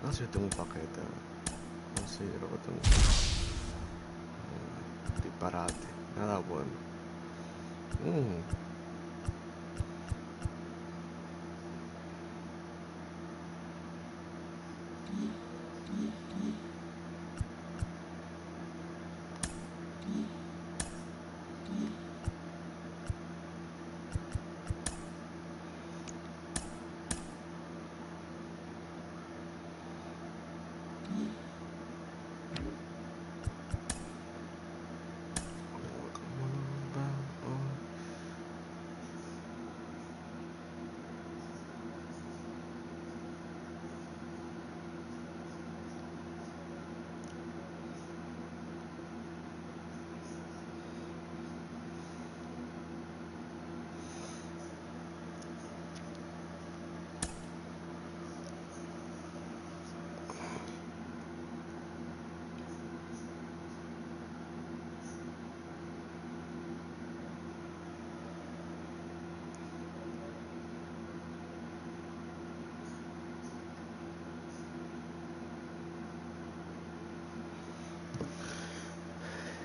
No sé si tengo un paquete. No sé, creo que tengo un disparate. Nada bueno. Mm.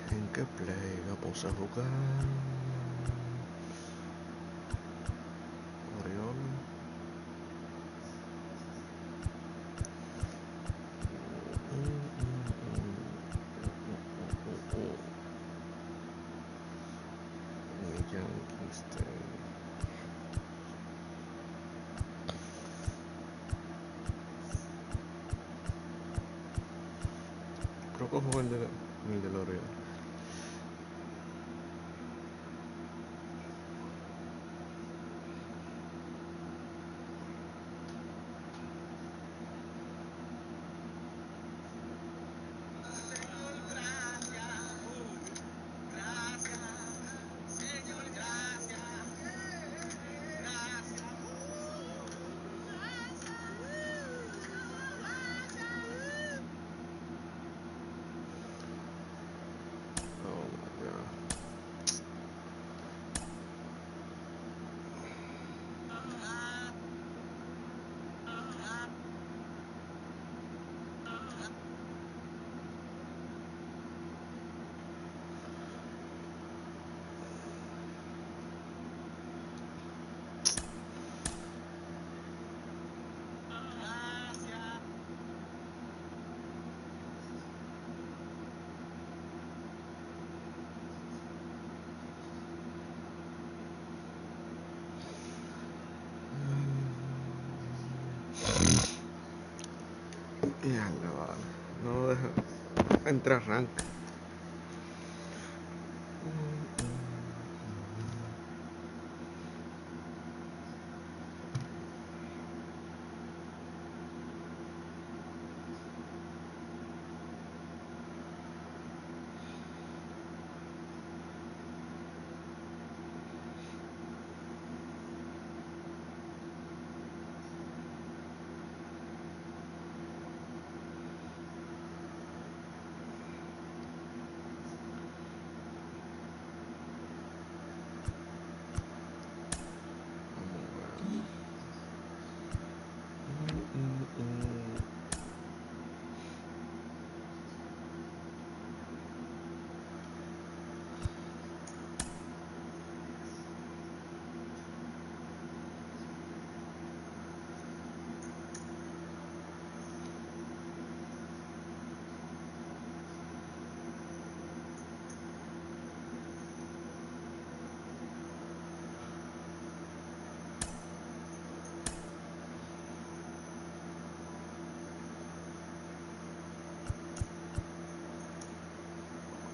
¿En qué play vamos a jugar? Oriol. Yankees. Creo que juego el del Oriol. Oh my god. Mierda, vale. No deja. Entra rank.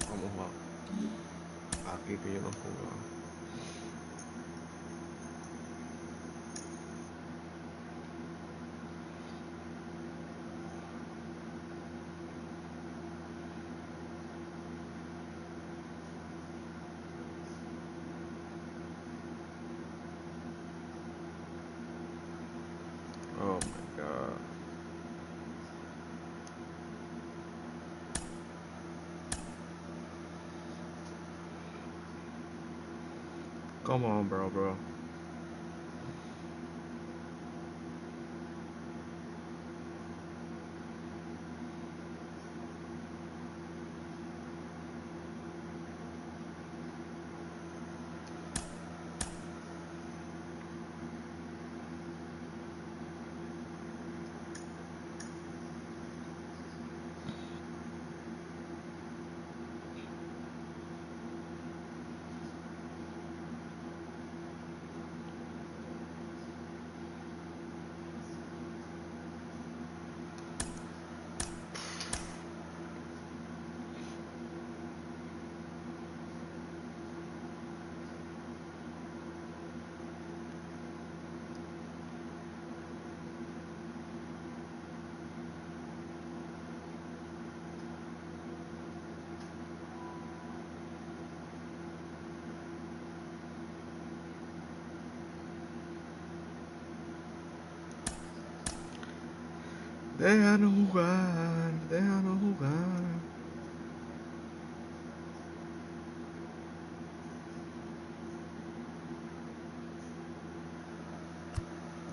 Vamos a aquí que yo no jugaba. Oh my god. Come on, bro. Déjanos jugar, déjanos jugar.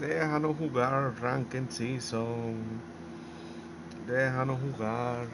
Déjanos jugar Ranking Season. Déjanos jugar.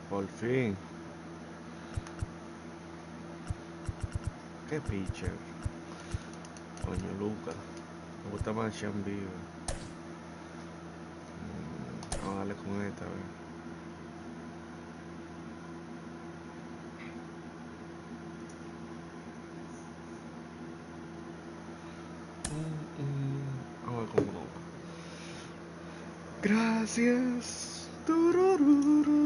Por fin. Qué pitcher. Coño, Lucas. Me gusta más Sean Bieber. Vamos a darle con esta, a ver. Vamos a ver cómo va. Gracias. Turururu.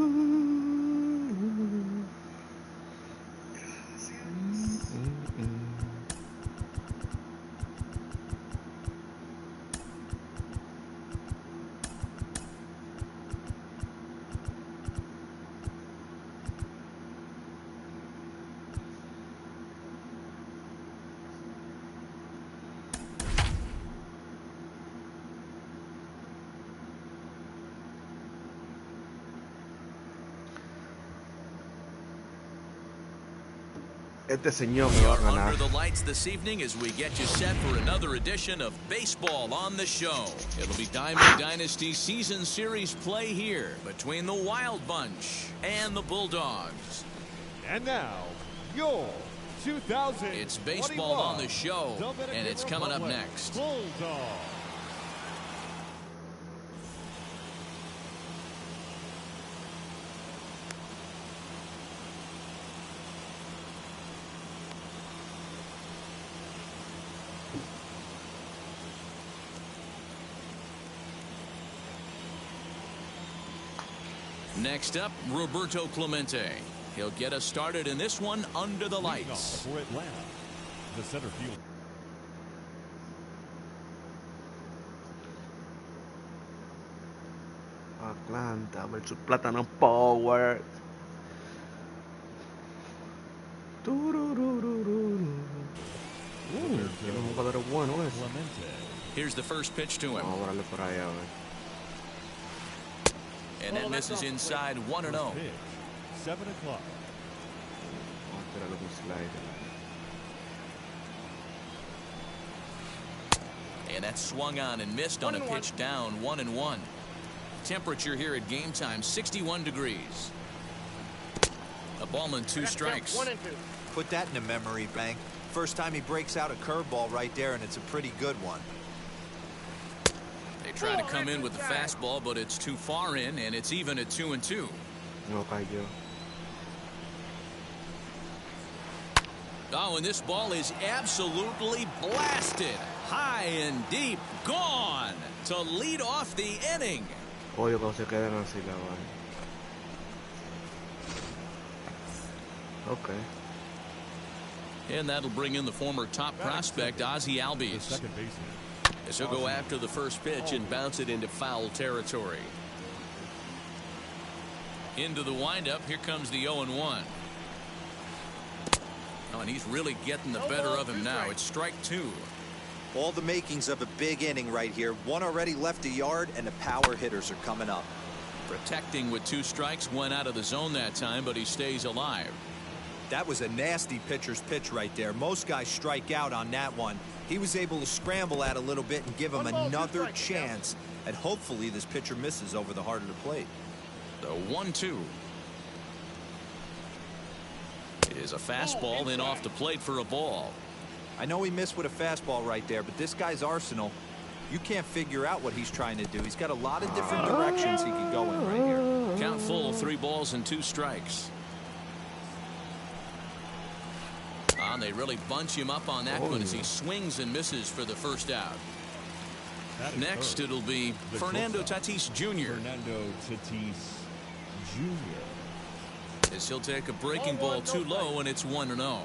Este señor me va a ganar. Under the lights this evening as we get you set for another edition of Baseball on the Show. It'll be Diamond Dynasty Season Series play here between the Wild Bunch and the Bulldogs. And now, your 2000. It's Baseball on the Show, and it's coming up next. Bulldogs. Next up, Roberto Clemente. He'll get us started in this one under the lights. For Atlanta, the center field. Atlanta versus Plátano Power. Tiene un jugador bueno ese. Here's the first pitch to him. Vamos a darle por ahí a ver. And that misses inside 1-0. 7 o'clock. Vamos a tirarle un slider. And that's swung on and missed on a pitch down 1-1. Temperature here at game time 61 degrees. A ball and 2 strikes. Put that in a memory bank. First time he breaks out a curveball right there, and it's a pretty good one. They try to come in with the fastball, but it's too far in, and it's even at 2-2. No cayó. Oh, and this ball is absolutely blasted. High and deep, gone to lead off the inning. Oye, cuando se quedan así la vaina. Okay. And that'll bring in the former top prospect, Ozzie Albies. Second baseman. As he'll go after the first pitch and bounce it into foul territory. Into the windup, here comes the 0-1. Oh, and he's really getting the better of him now. It's strike 2. All the makings of a big inning right here. One already left a yard, and the power hitters are coming up. Protecting with 2 strikes, went out of the zone that time, but he stays alive. That was a nasty pitcher's pitch right there. Most guys strike out on that one. He was able to scramble at a little bit and give him another chance. And hopefully this pitcher misses over the heart of the plate. The 1-2 is a fastball in off the plate for a ball. I know he missed with a fastball right there, but this guy's arsenal, you can't figure out what he's trying to do. He's got a lot of different directions he could go in right here. Count full, 3 balls and 2 strikes. They really bunch him up on that one as he swings and misses for the first out. Next, it'll be Fernando Tatis Jr. Fernando Tatis Jr. As he'll take a breaking ball too low, and it's 1-0.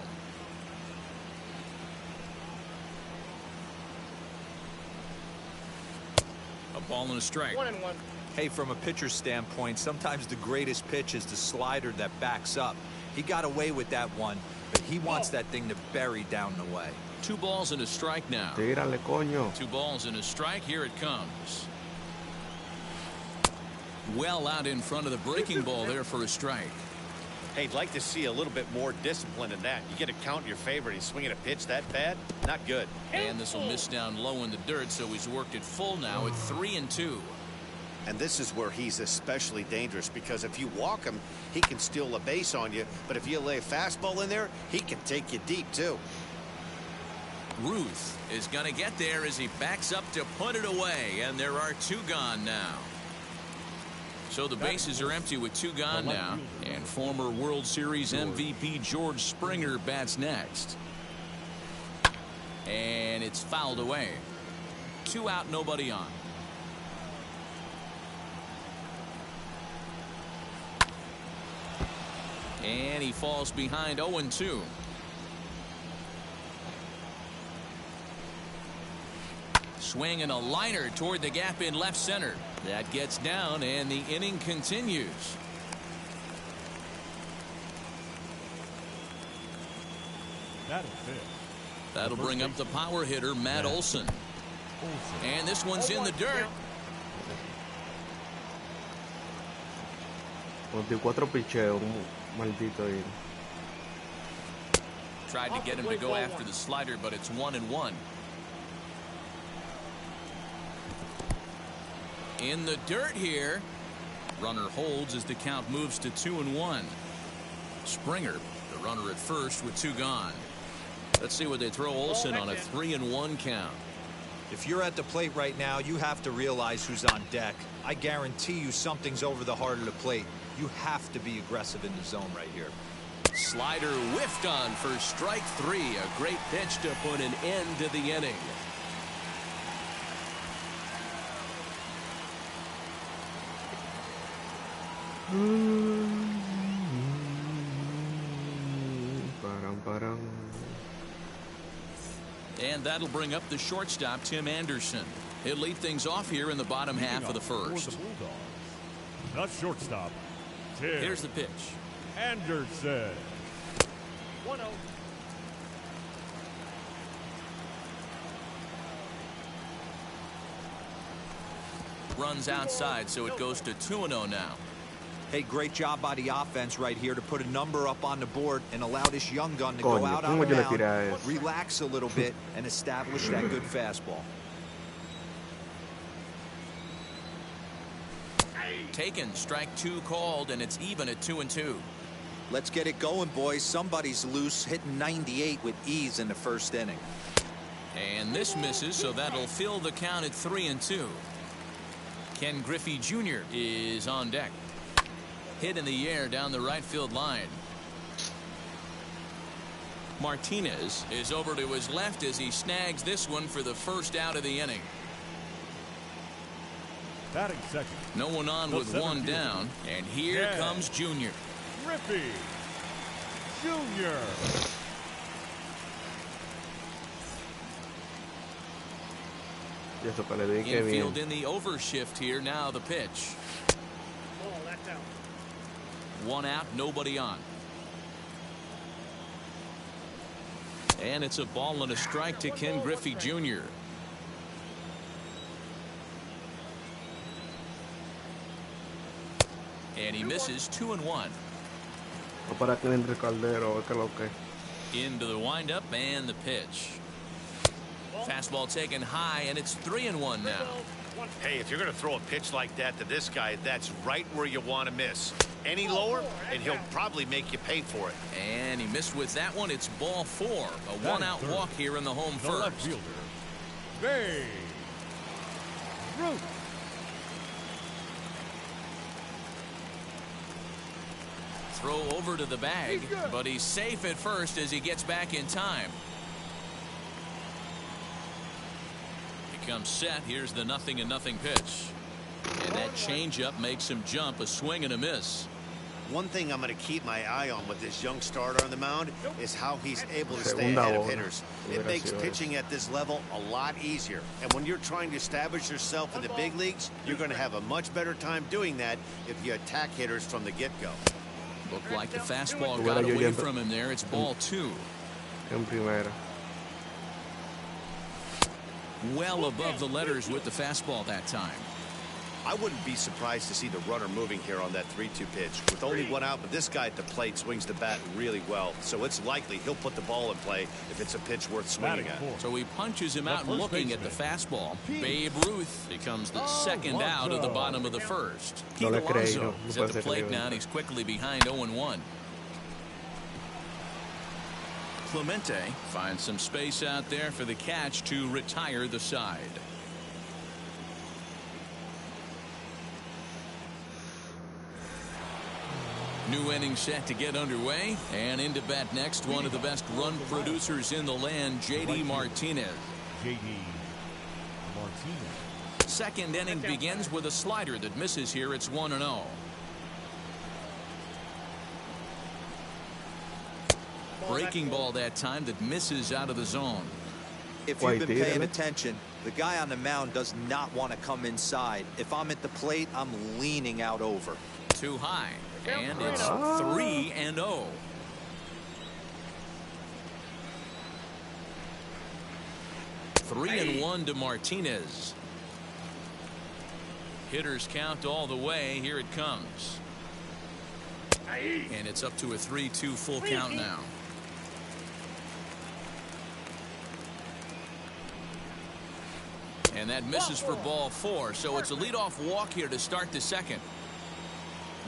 A ball and a strike. 1-1. Hey, from a pitcher's standpoint, sometimes the greatest pitch is the slider that backs up. He got away with that one, but he wants that thing to bury down the way. 2 balls and a strike now. Tírale, coño. 2 balls and a strike. Here it comes. Well out in front of the breaking ball there for a strike. Hey, I'd like to see a little bit more discipline in that. You get a count in your favor and he's swinging a pitch that bad? Not good. And this will miss down low in the dirt, so he's worked it full now at 3-2. And this is where he's especially dangerous, because if you walk him, he can steal a base on you. But if you lay a fastball in there, he can take you deep, too. Ruth is going to get there as he backs up to put it away, and there are 2 gone now. So the bases are empty with 2 gone now, and former World Series MVP George Springer bats next. And it's fouled away. 2 out, nobody on. And he falls behind 0-2. Swing and a liner toward the gap in left center. That gets down, and the inning continues. That'll bring up the power hitter, Matt Olson. And this one's in the dirt. 24 picheos, maldito ahí. Tried to get him to go after the slider, but it's 1-1. In the dirt here. Runner holds as the count moves to 2-1. Springer, the runner at first with 2 gone. Let's see what they throw Olson on a 3-1 count. If you're at the plate right now, you have to realize who's on deck. I guarantee you something's over the heart of the plate. You have to be aggressive in the zone right here. Slider whiffed on for strike 3. A great pitch to put an end to the inning. And that'll bring up the shortstop, Tim Anderson. He'll lead things off here in the bottom half of the first. The shortstop, Tim Here's the pitch. Anderson. 1-0. Runs outside, so it goes to 2-0 now. Hey, great job by the offense right here to put a number up on the board and allow this young gun to go out on the mound, relax a little bit, and establish that good fastball. Taken, strike 2 called, and it's even at 2-2. Let's get it going, boys. Somebody's loose, hitting 98 with ease in the first inning. And this misses, so that'll fill the count at 3-2. Ken Griffey Jr. is on deck. Hit in the air down the right field line. Martinez is over to his left as he snags this one for the first out of the inning. Batting second. No one on with 1 down, and here comes Junior. Griffey Jr. Infield in the overshift here. Now the pitch. Ball, that's out. 1 out, nobody on. And it's a ball and a strike to Ken Griffey Jr. And he misses 2-1. No para que entre el caldero, es que lo que. Into the windup and the pitch. Fastball taken high, and it's 3-1 now. Hey, if you're going to throw a pitch like that to this guy, that's right where you want to miss. Any lower, and he'll probably make you pay for it. And he missed with that one. It's ball 4. A one-out walk here in the home The left first. fielder, Babe Ruth. Throw over to the bag, but he's safe at first as he gets back in time. Becomes set. Here's the 0-0 pitch. And that changeup makes him jump. A swing and a miss. One thing I'm going to keep my eye on with this young starter on the mound is how he's able to stay ahead of hitters. It makes pitching at this level a lot easier. And when you're trying to establish yourself in the big leagues, you're going to have a much better time doing that if you attack hitters from the get-go. Looked like the fastball got away from him there. It's ball 2. En primera. Well above the letters with the fastball that time. I wouldn't be surprised to see the runner moving here on that 3-2 pitch. With only one out, but this guy at the plate swings the bat really well. So it's likely he'll put the ball in play if it's a pitch worth swinging at. So he punches him out, looking at the fastball. Babe Ruth becomes the second out of the bottom of the first. Pete Alonso is at the plate now, and he's quickly behind 0-1. Clemente finds some space out there for the catch to retire the side. New inning set to get underway, and into bat next, one of the best run producers in the land, J.D. Martinez. J.D. Martinez. Second inning begins with a slider that misses here. It's 1-0. Breaking ball that time that misses out of the zone. If you've been paying attention, the guy on the mound does not want to come inside. If I'm at the plate, I'm leaning out over. Too high. And it's 3-0. Three and 1 to Martinez. Hitters count all the way. Here it comes. And it's up to a 3-2 full count now. And that misses for ball 4. So it's a leadoff walk here to start the second.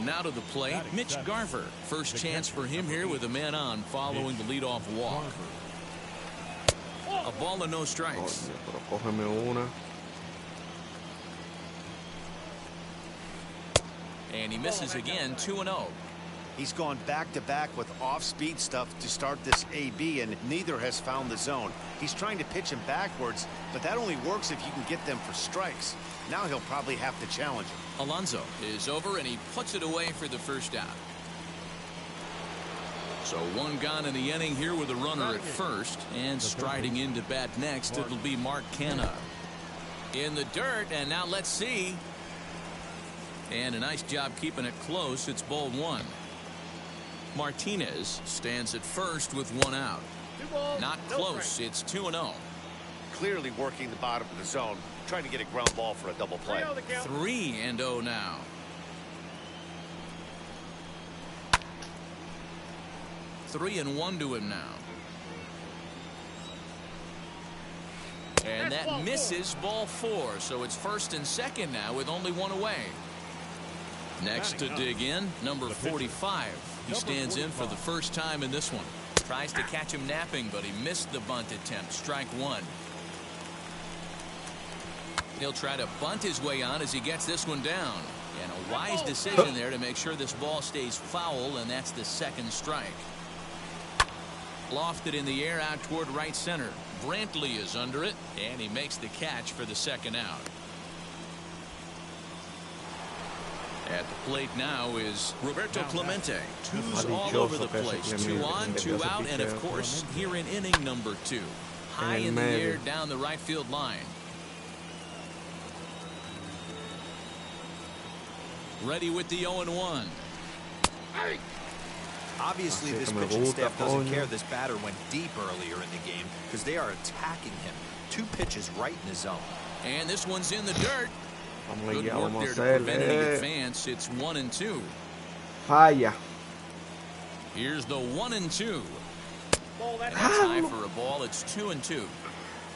Now to the plate, Mitch Garver. First chance for him here with a man on following the leadoff walk. A ball and no strikes. And he misses again, 2-0. He's gone back-to-back with off-speed stuff to start this AB, and neither has found the zone. He's trying to pitch him backwards, but that only works if you can get them for strikes. Now he'll probably have to challenge him. Alonso is over, and he puts it away for the first out. So one gone in the inning here with a runner at first, and striding into bat next, it'll be Mark Canha. In the dirt, and now let's see. And a nice job keeping it close. It's ball 1. Martinez stands at first with 1 out. Not close. It's 2-0. Clearly working the bottom of the zone, trying to get a ground ball for a double play. 3-0 now. Three and 1 to him now. And that misses ball 4. So it's first and second now with only 1 away. Next to dig in, number 45. He stands in for the first time in this one. Tries to catch him napping, but he missed the bunt attempt. Strike 1. He'll try to bunt his way on as he gets this one down. And a wise decision there to make sure this ball stays foul, and that's the second strike. Lofted in the air out toward right center. Brantley is under it, and he makes the catch for the second out. At the plate now is Roberto Clemente. Two's all over the place. 2 on, 2 out, and of course here in inning number 2. High in the air down the right field line. Ready with the 0-1. Obviously, this pitching staff doesn't care this batter went deep earlier in the game because they are attacking him. 2 pitches right in the zone. And this one's in the dirt. Good work there to prevent any advance. It's 1-2. Falla. Here's the 1-2. Ball that And that's high for a ball. It's 2-2.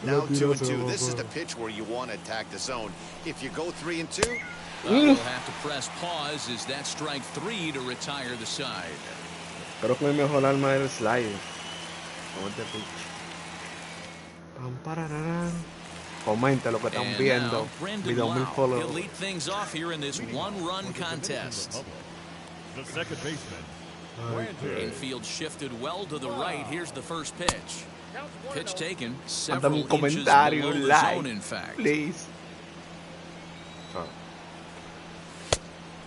Now 2-2. This is the pitch where you want to attack the zone. If you go 3-2, We'll have to press pause as that strike 3 to retire the side. Creo que mi mejor arma es el slider. Como este pitch. Pam, pararán. Comenta lo que están And viendo. now, Brandon Video mil Lau. He'll followers. lead things off here in this one-run contest. The second baseman. Infield shifted well to the right. Here's the first pitch. counts 1-0. Pitch taken Mándame several un inches comentario, below un the like, zone, in fact. please.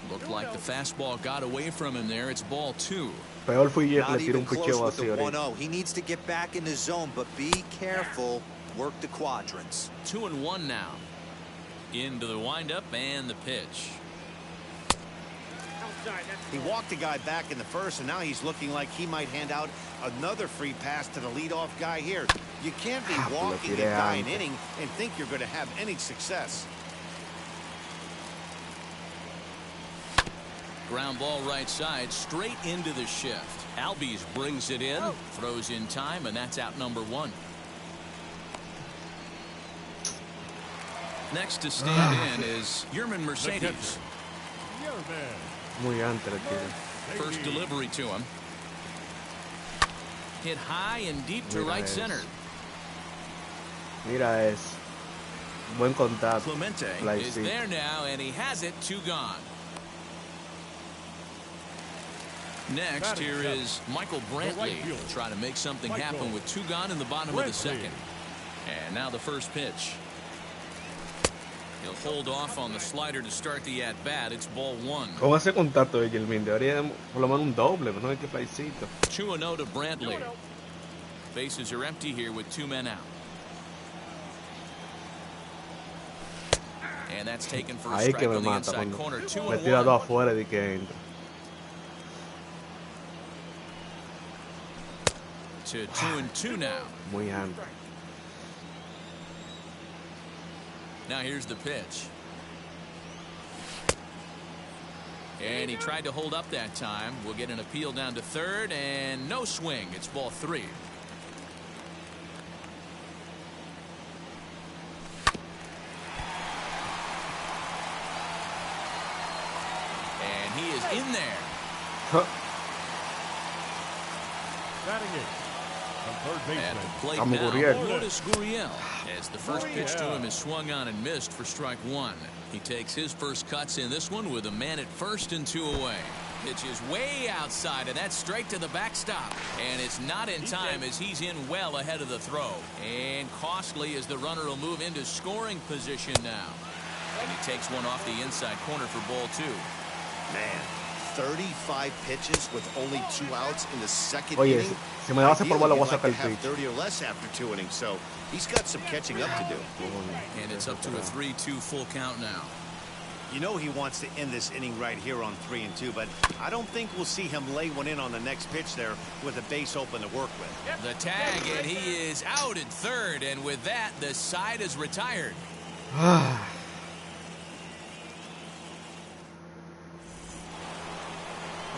Looked like the fastball got away from him there. It's ball 2. Peor fui yo que Not le tiro even un close picheo with the así ahorita. 1-0. He needs to get back in the zone, but be careful. Work the quadrants. 2-1 now. Into the windup and the pitch. Outside, that's he walked the guy back in the first, and now he's looking like he might hand out another free pass to the leadoff guy here. You can't be walking a guy an inning and think you're going to have any success. Ground ball right side, straight into the shift. Albies brings it in, throws in time, and that's out number 1. Next to stand in is Yerman Mercedes. Muy antes le tiro. First delivery to him. Hit high and deep to Mira right eso. center. Mira eso. Buen contacto. Clemente Like is see. there now, and he has it. 2 gone. Next, here is Michael Brantley. Trying to make something happen with 2 gone in the bottom of the second. And now the first pitch. He'll hold off on the slider to start the at-bat. It's ball 1. Con ese contacto de Gilmin debería por lo menos un doble, pero no hay que paisito. 2-0 to Brantley. Bases are empty here with 2 men out. And that's taken for a Ahí strike que me on the mata inside cuando corner. me tira 2 2-1. afuera y que entra. To 2-2 now. Muy antes. Now here's the pitch. And he tried to hold up that time. We'll get an appeal down to third, and no swing. It's ball 3. And he is in there. Batting it. The third At baseman. the plate Vamos, now, Gurriel. Lourdes Gurriel, as the first pitch to him is swung on and missed for strike 1. He takes his first cuts in this one with a man at first and 2 away. Pitch is way outside, and that's straight to the backstop. And it's not in time as he's in well ahead of the throw. And costly as the runner will move into scoring position now. And he takes one off the inside corner for ball 2. Man, 35 pitches with only 2 outs in the second Oye, inning. si me vas a por bola, voy a Ideally, sacar you'd el like to have pitch. 30 or less after 2 innings, so he's got some catching up to do. And it's up to a 3-2 full count now. You know he wants to end this inning right here on 3-2, but I don't think we'll see him lay one in on the next pitch there with a base open to work with. The tag, and he is out at third, and with that, the side is retired.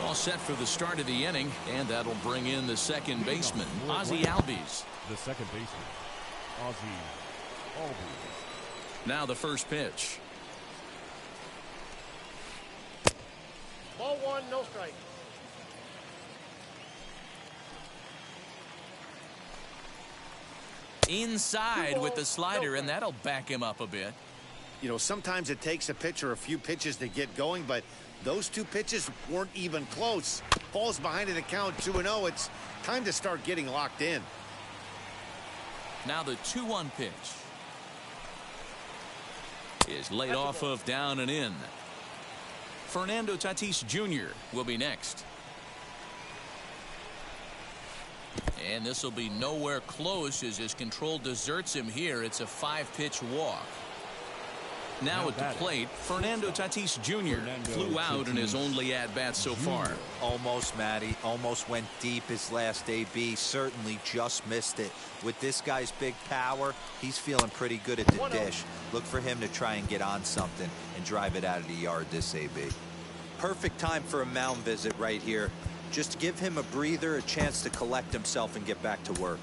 All set for the start of the inning, and that'll bring in the second baseman, Ozzie Albies. The second baseman. Ozzie Albies. Now the first pitch. ball 1, no strike. Inside with the slider, and that'll back him up a bit. You know, sometimes it takes a pitcher a few pitches to get going, but those 2 pitches weren't even close. Falls behind at a count 2-0. It's time to start getting locked in. Now the 2-1 pitch is laid off of down and in. Fernando Tatis Jr. will be next. And this will be nowhere close as his control deserts him here. It's a 5-pitch walk. Now at the plate, Fernando Tatis Jr. flew out in his only at-bat so far. Almost, Matty. Almost went deep his last AB. Certainly just missed it. With this guy's big power, he's feeling pretty good at the dish. Look for him to try and get on something and drive it out of the yard this AB. Perfect time for a mound visit right here. Just give him a breather, a chance to collect himself and get back to work.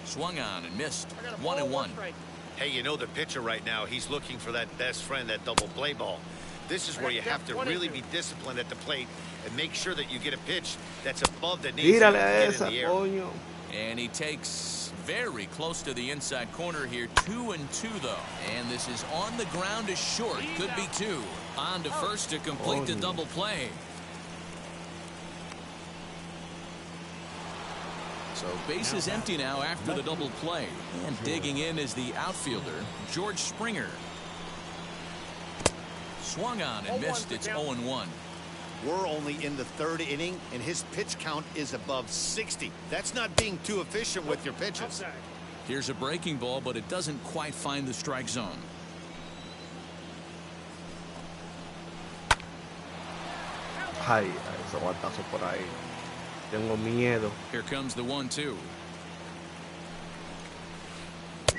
Swung on and missed. 1-1. Hey, you know the pitcher right now, he's looking for that best friend, that double play ball. This is where you have to really be disciplined at the plate and make sure that you get a pitch that's above the knees and get in the air. Coño. And he takes very close to the inside corner here. 2-2 though. And this is on the ground to short. Could be 2. On to first to complete the double play. So base is empty now after the double play. And digging in is the outfielder, George Springer. Swung on and missed. It's 0-1. We're only in the 3rd inning, and his pitch count is above 60. That's not being too efficient with your pitches. Here's a breaking ball, but it doesn't quite find the strike zone. Ay, ese guantazo por ahí. Tengo miedo. Here comes the 1-2.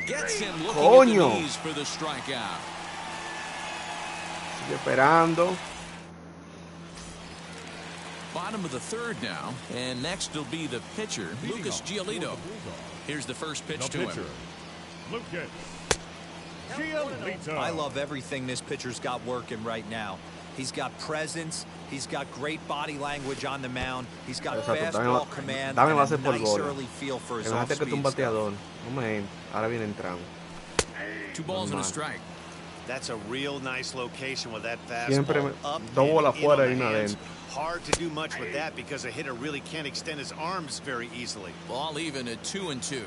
Gets him looking Coño. at the knees for the strikeout. Sigue esperando. Bottom of the 3rd now, and next will be the pitcher, Lucas Giolito. Here's the first pitch to him. Lucas Giolito. I love everything this pitcher's got working right now. He's got presence. He's got great body language on the mound. He's got fastball command and a nice early feel for his off-speed stuff. Ahora viene entrando. 2 balls and a strike. That's a real nice location with that Siempre fastball up dos and bolas in fuera on y the una hands. adentro. Hard to do much with that because a hitter really can't extend his arms very easily. Ball even at 2-2.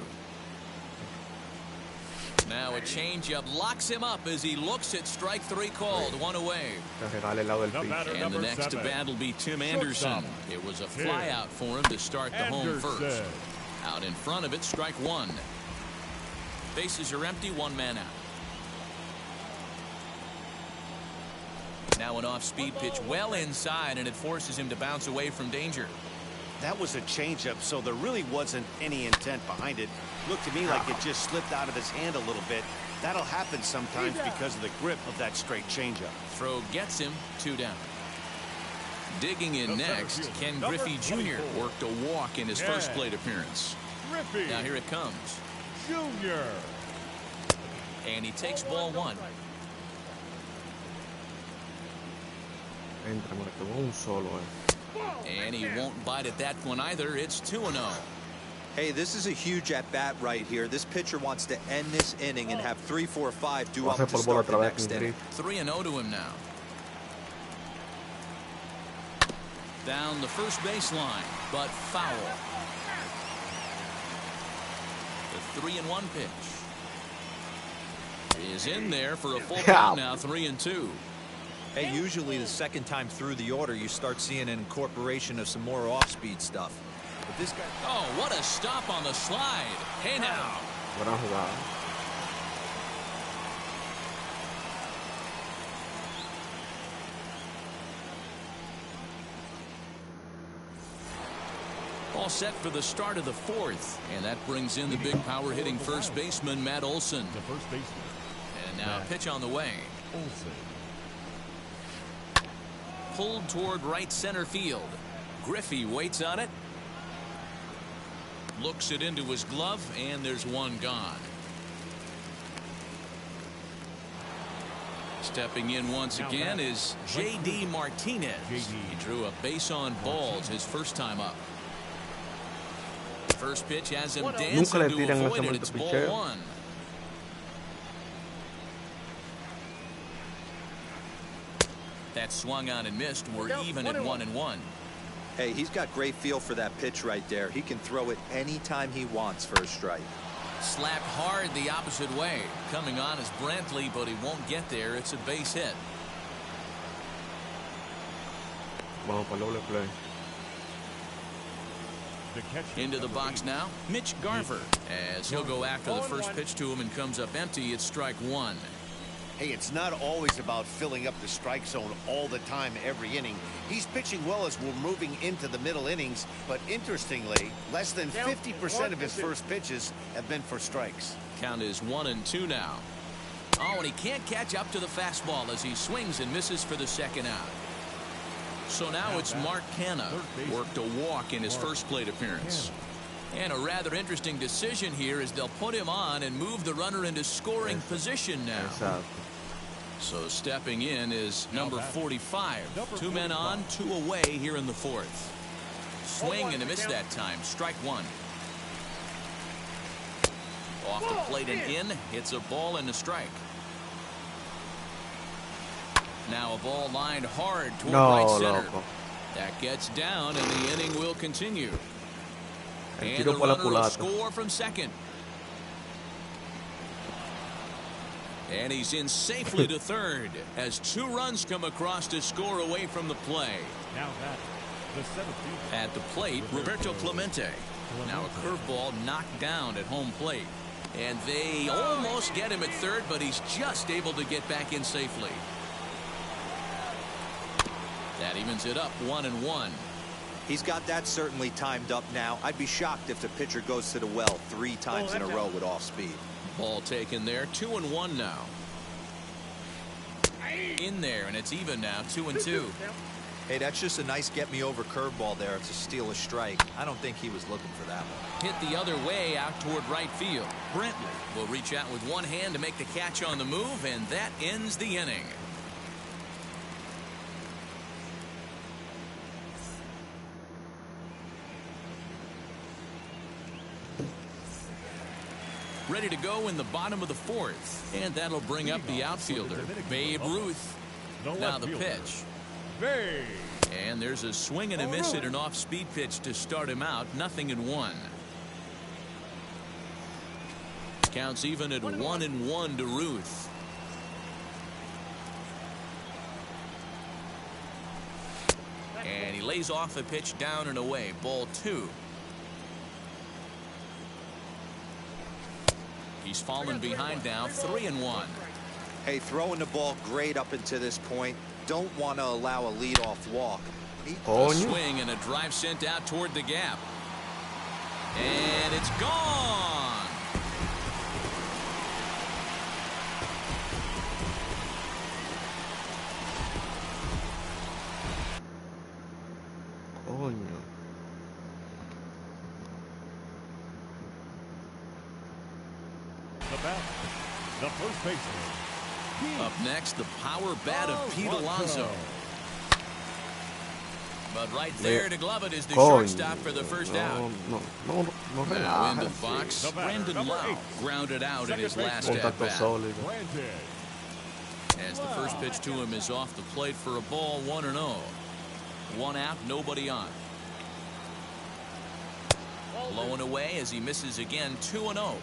Now a changeup locks him up as he looks at strike 3 called. 1 away. And the next to bat will be Tim Anderson. It was a fly out for him to start the home first. Out in front of it, strike 1. Bases are empty, 1 man out. Now an off-speed pitch well inside, and it forces him to bounce away from danger. That was a changeup, so there really wasn't any intent behind it. Looked to me like it just slipped out of his hand a little bit. That'll happen sometimes because of the grip of that straight changeup. Throw gets him, 2 down. Digging in next, Ken Griffey Jr. worked a walk in his first plate appearance. Now here it comes. Junior. And he takes ball 1. Entra, me quedó un solo, And he won't bite at that one either. It's 2-0. Hey, this is a huge at-bat right here. This pitcher wants to end this inning and have 3, 4, 5 do up to start the next inning. 3-0 to him now. Down the first baseline, but foul. The 3-1 pitch is in there for a full count now. 3-2. Hey, usually the second time through the order, you start seeing an incorporation of some more off-speed stuff. But this guy... Oh, what a stop on the slide. Hey, now. Buena jugada. All set for the start of the 4th. And that brings in the big power-hitting first baseman, Matt Olson. The first baseman. And now a pitch on the way. Olson. Pulled toward right center field. Griffey waits on it. Looks it into his glove, and there's 1 gone. Stepping in once again is J.D. Martinez. He drew a base on balls his first time up. First pitch has him dancing to avoid it. It's ball 1. That swung on and missed. We're even at 1-1. Hey, he's got great feel for that pitch right there. He can throw it anytime he wants for a strike. Slapped hard the opposite way. Coming on is Brantley, but he won't get there. It's a base hit. Vamos para doble play. Into the box now, Mitch Garver, as he'll go after the first pitch to him and comes up empty. It's strike 1. Hey, it's not always about filling up the strike zone all the time every inning. He's pitching well as we're moving into the middle innings, but interestingly, less than 50% of his first pitches have been for strikes. Count is 1-2 now. Oh, and he can't catch up to the fastball as he swings and misses for the second out. So now it's Marcana, worked a walk in his first plate appearance. And a rather interesting decision here is they'll put him on and move the runner into scoring position now. So stepping in is number 45. 2 men on, 2 away here in the 4th. Swing and a miss that time. Strike 1. Off the plate and in. Hits a ball and a strike. Now a ball lined hard toward right center. That gets down and the inning will continue. And the runner will score from second. And he's in safely to third as 2 runs come across to score away from the play. Now that the 17th. At the plate, Roberto Clemente. Now a curveball knocked down at home plate. And they almost get him at third, but he's just able to get back in safely. That evens it up 1-1. He's got that certainly timed up now. I'd be shocked if the pitcher goes to the well 3 times in a row with off speed. Ball taken there. 2-1 now. In there, and it's even now. 2-2. Hey, that's just a nice get me over curveball there. It's a steal a strike. I don't think he was looking for that one. Hit the other way out toward right field. Brantley will reach out with one hand to make the catch on the move, and that ends the inning. Ready to go in the bottom of the 4th, and that'll bring up the outfielder, Babe Ruth. Now the pitch. And there's a swing and a miss at an off-speed pitch to start him out. 0-1. Counts even at 1-1 to Ruth. And he lays off a pitch down and away. Ball 2. He's fallen behind now. 3-1. Hey, throwing the ball great up until this point. Don't want to allow a leadoff walk. A swing and a drive sent out toward the gap. And it's gone. The first baseman. Up next, the power bat of Pete Alonso. But right there to glove it is the shortstop for the first out. Now in the box, Brandon Lau grounded out in his last at bat. As the first pitch to him is off the plate for a ball. 1-0. 1 out, nobody on. Blowing away as he misses again. 2-0.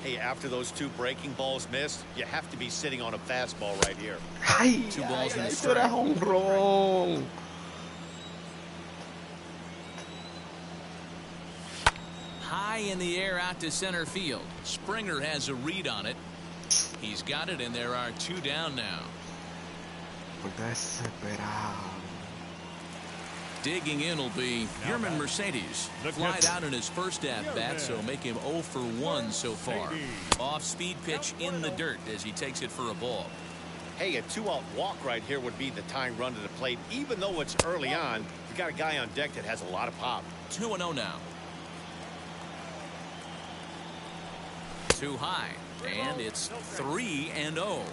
Hey, after those 2 breaking balls missed, you have to be sitting on a fastball right here. 2 balls and a strike. High in the air out to center field. Springer has a read on it. He's got it, and there are 2 down now. Digging in will be Yerman Mercedes. Flied out in his first at-bat, so make him 0 for 1 so far. Off-speed pitch in the dirt as he takes it for a ball. Hey, a 2-out walk right here would be the tying run to the plate. Even though it's early on, you got a guy on deck that has a lot of pop. 2-0 now. Too high, and it's 3-0.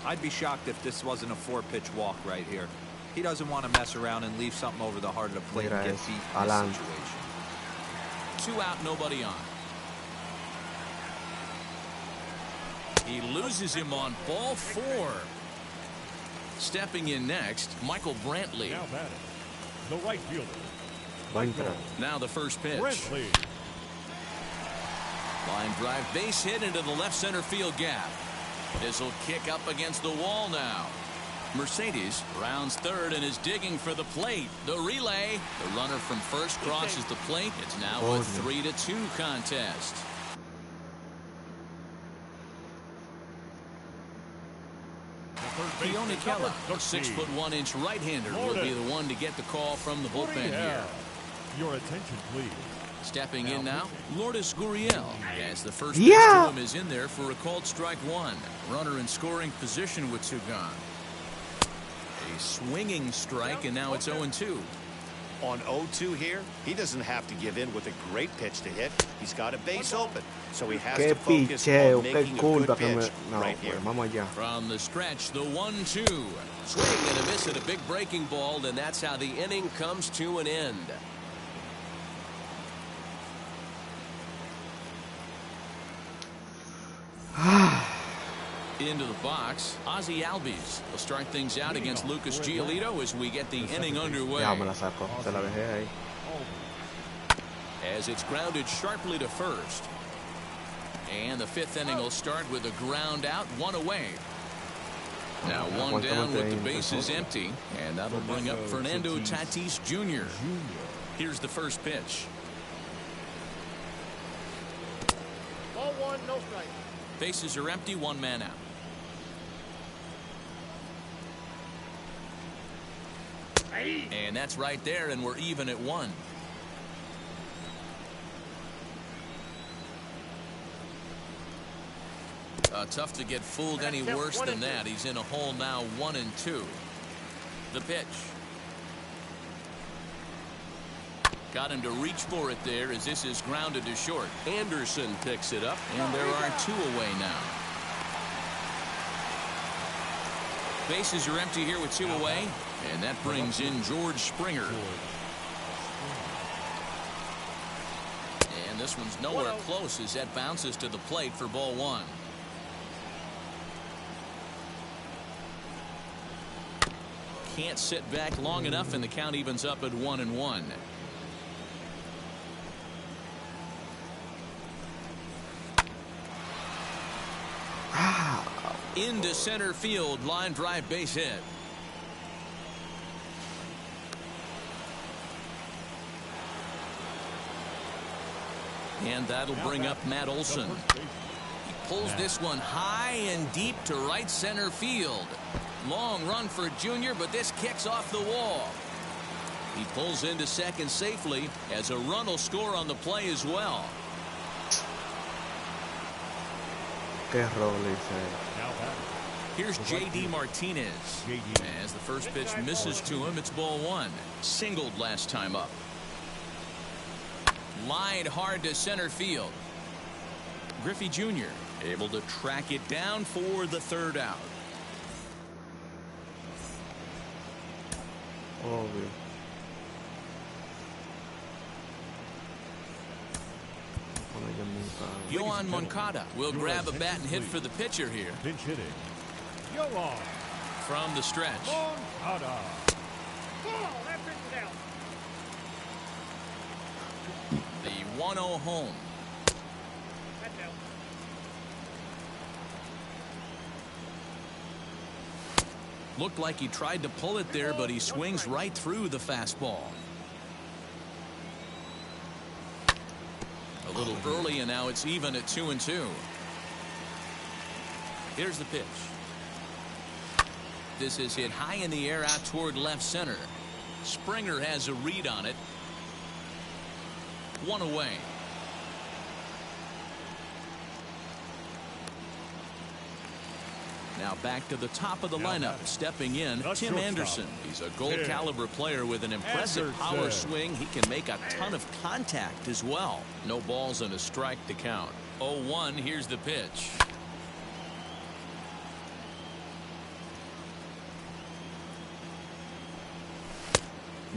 I'd be shocked if this wasn't a 4-pitch walk right here. He doesn't want to mess around and leave something over the heart of the plate and get beat in this situation. 2 out, nobody on. He loses him on ball 4. Stepping in next, Michael Brantley. Now batting, the right fielder. Now the first pitch. Brantley. Line drive, base hit into the left center field gap. This will kick up against the wall now. Mercedes rounds third and is digging for the plate. The relay. The runner from first crosses the plate. It's now a 3-2 contest. Keone Kela, a 6'1" right-hander, will be the one to get the call from the bullpen here. Your attention, please. Stepping in now, Lourdes Gurriel, as the first pitch to him is in there for a called strike one. Runner in scoring position with two gone. A swinging strike, and now it's 0-2. On 0-2 here, he doesn't have to give in with a great pitch to hit. He's got a base open, so he has to focus on making a good pitch right here. From the stretch, the 1-2. Swing and a miss at a big breaking ball, and that's how the inning comes to an end. Into the box, Ozzy Albies will start things out against Lucas Giolito as we get the inning underway. As it's grounded sharply to first. And the fifth inning will start with a ground out, one away. Now one down with the bases empty, and that'll bring up Fernando Tatis Jr. Here's the first pitch. Ball one, no strike. Bases are empty, one man out. And that's right there, and we're even at one. Tough to get fooled any worse than that. He's in a hole now, 1-2. The pitch. Got him to reach for it there as this is grounded to short. Anderson picks it up, and there are two away now. Bases are empty here with two away, and that brings in George Springer. And this one's nowhere close as that bounces to the plate for ball one. Can't sit back long enough, and the count evens up at 1-1. Into center field, line drive, base hit. And that'll bring up Matt Olson. He pulls this one high and deep to right center field. Long run for Junior, but this kicks off the wall. He pulls into second safely as a run will score on the play as well. Here's J.D. Martinez. As the first pitch misses to him, it's ball one. Singled last time up. Lined hard to center field. Griffey Jr. able to track it down for the third out. Yohan Moncada will grab a bat and hit for the pitcher here. Pinch hitting. Yohan. From the stretch. Moncada. Ball, that pitch is out. The 1-0 home. That's out. Looked like he tried to pull it there, but he swings right through the fastball. A little early, and now it's even at 2-2. Here's the pitch. This is hit high in the air out toward left center. Springer has a read on it. One away. Now back to the top of the lineup. Stepping in, Tim Anderson. He's a gold caliber player with an impressive power swing. He can make a ton of contact as well. No balls and a strike to count. 0-1. Here's the pitch.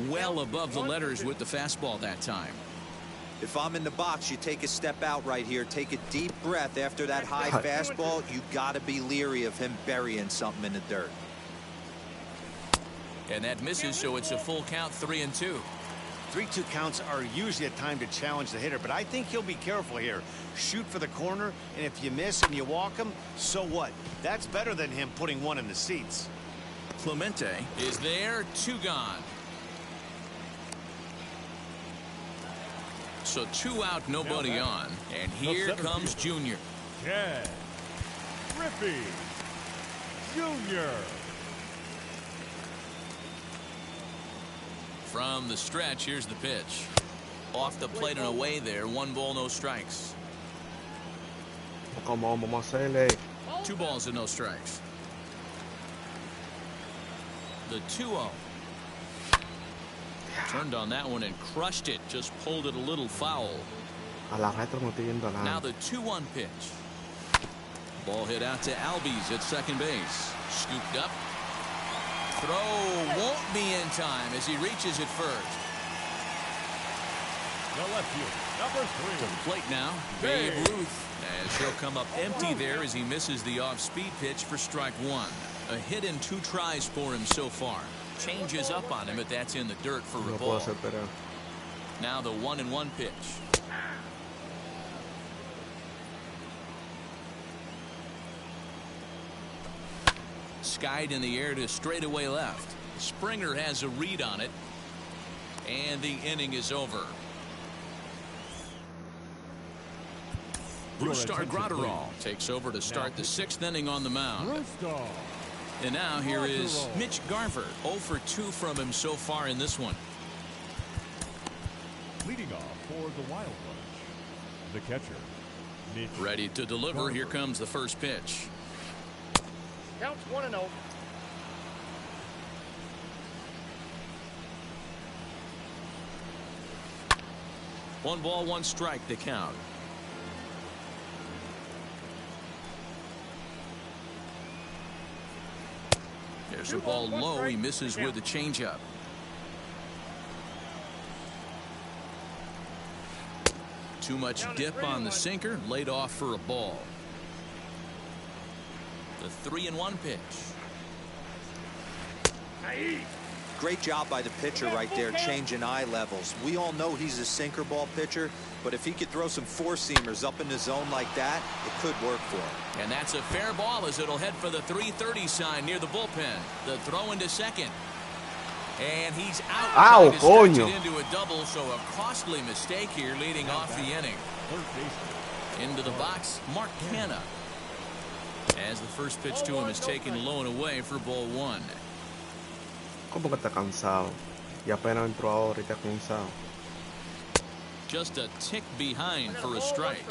Well above the letters with the fastball that time. If I'm in the box, you take a step out right here. Take a deep breath after that high fastball. You got to be leery of him burying something in the dirt. And that misses, so it's a full count, 3-2. 3-2 counts are usually a time to challenge the hitter, but I think he'll be careful here. Shoot for the corner, and if you miss and you walk him, so what? That's better than him putting one in the seats. Clemente is there, two gone. So two out, nobody on. And here comes Junior. Ken Griffey Jr. From the stretch, here's the pitch. Off the plate and away there. 1 ball, no strikes. Come on, vamos a hacerle. 2 balls and no strikes. The 2-0. Turned on that one and crushed it. Just pulled it a little foul. A la retro no estoy yendo a Now nada. the 2-1 pitch. Ball hit out to Albies at second base. Scooped up. Throw won't be in time as he reaches it first. The left fielder, number 3. To the plate now, Babe Ruth. As he'll come up empty there as he misses the off-speed pitch for strike 1. A hit in 2 tries for him so far. Changes up on him, but that's in the dirt for a No puedo ball. hacer pelea. Now the 1-1 pitch. Skied in the air to straightaway left. Springer has a read on it. And the inning is over. Brustar Gratterall takes over to start the 6th inning on the mound. Brustar. And now here is Mitch Garver. 0 for 2 from him so far in this one. Leading off for the Wild Bunch, the catcher, Mitch. Ready to deliver. Garver. Here comes the first pitch. Counts 1-0. One ball, 1 strike to count. There's the ball low. He misses with the changeup. Too much dip on the sinker. Laid off for a ball. The 3-1 pitch. Great job by the pitcher right there, changing eye levels. We all know he's a sinker ball pitcher, but if he could throw some 4-seamers up in the zone like that, it could work for him. And that's a fair ball as it'll head for the 3:30 sign near the bullpen. The throw into second. And he's out. Ow, Trying to stretch coño. it into a double, so a costly mistake here leading off the inning. Third baseman. Into the box, Mark Canha. As the first pitch to him is taken low and away for ball 1. Como que está cansado. Y apenas entró ahora y está cansado. Just a tick behind for a strike.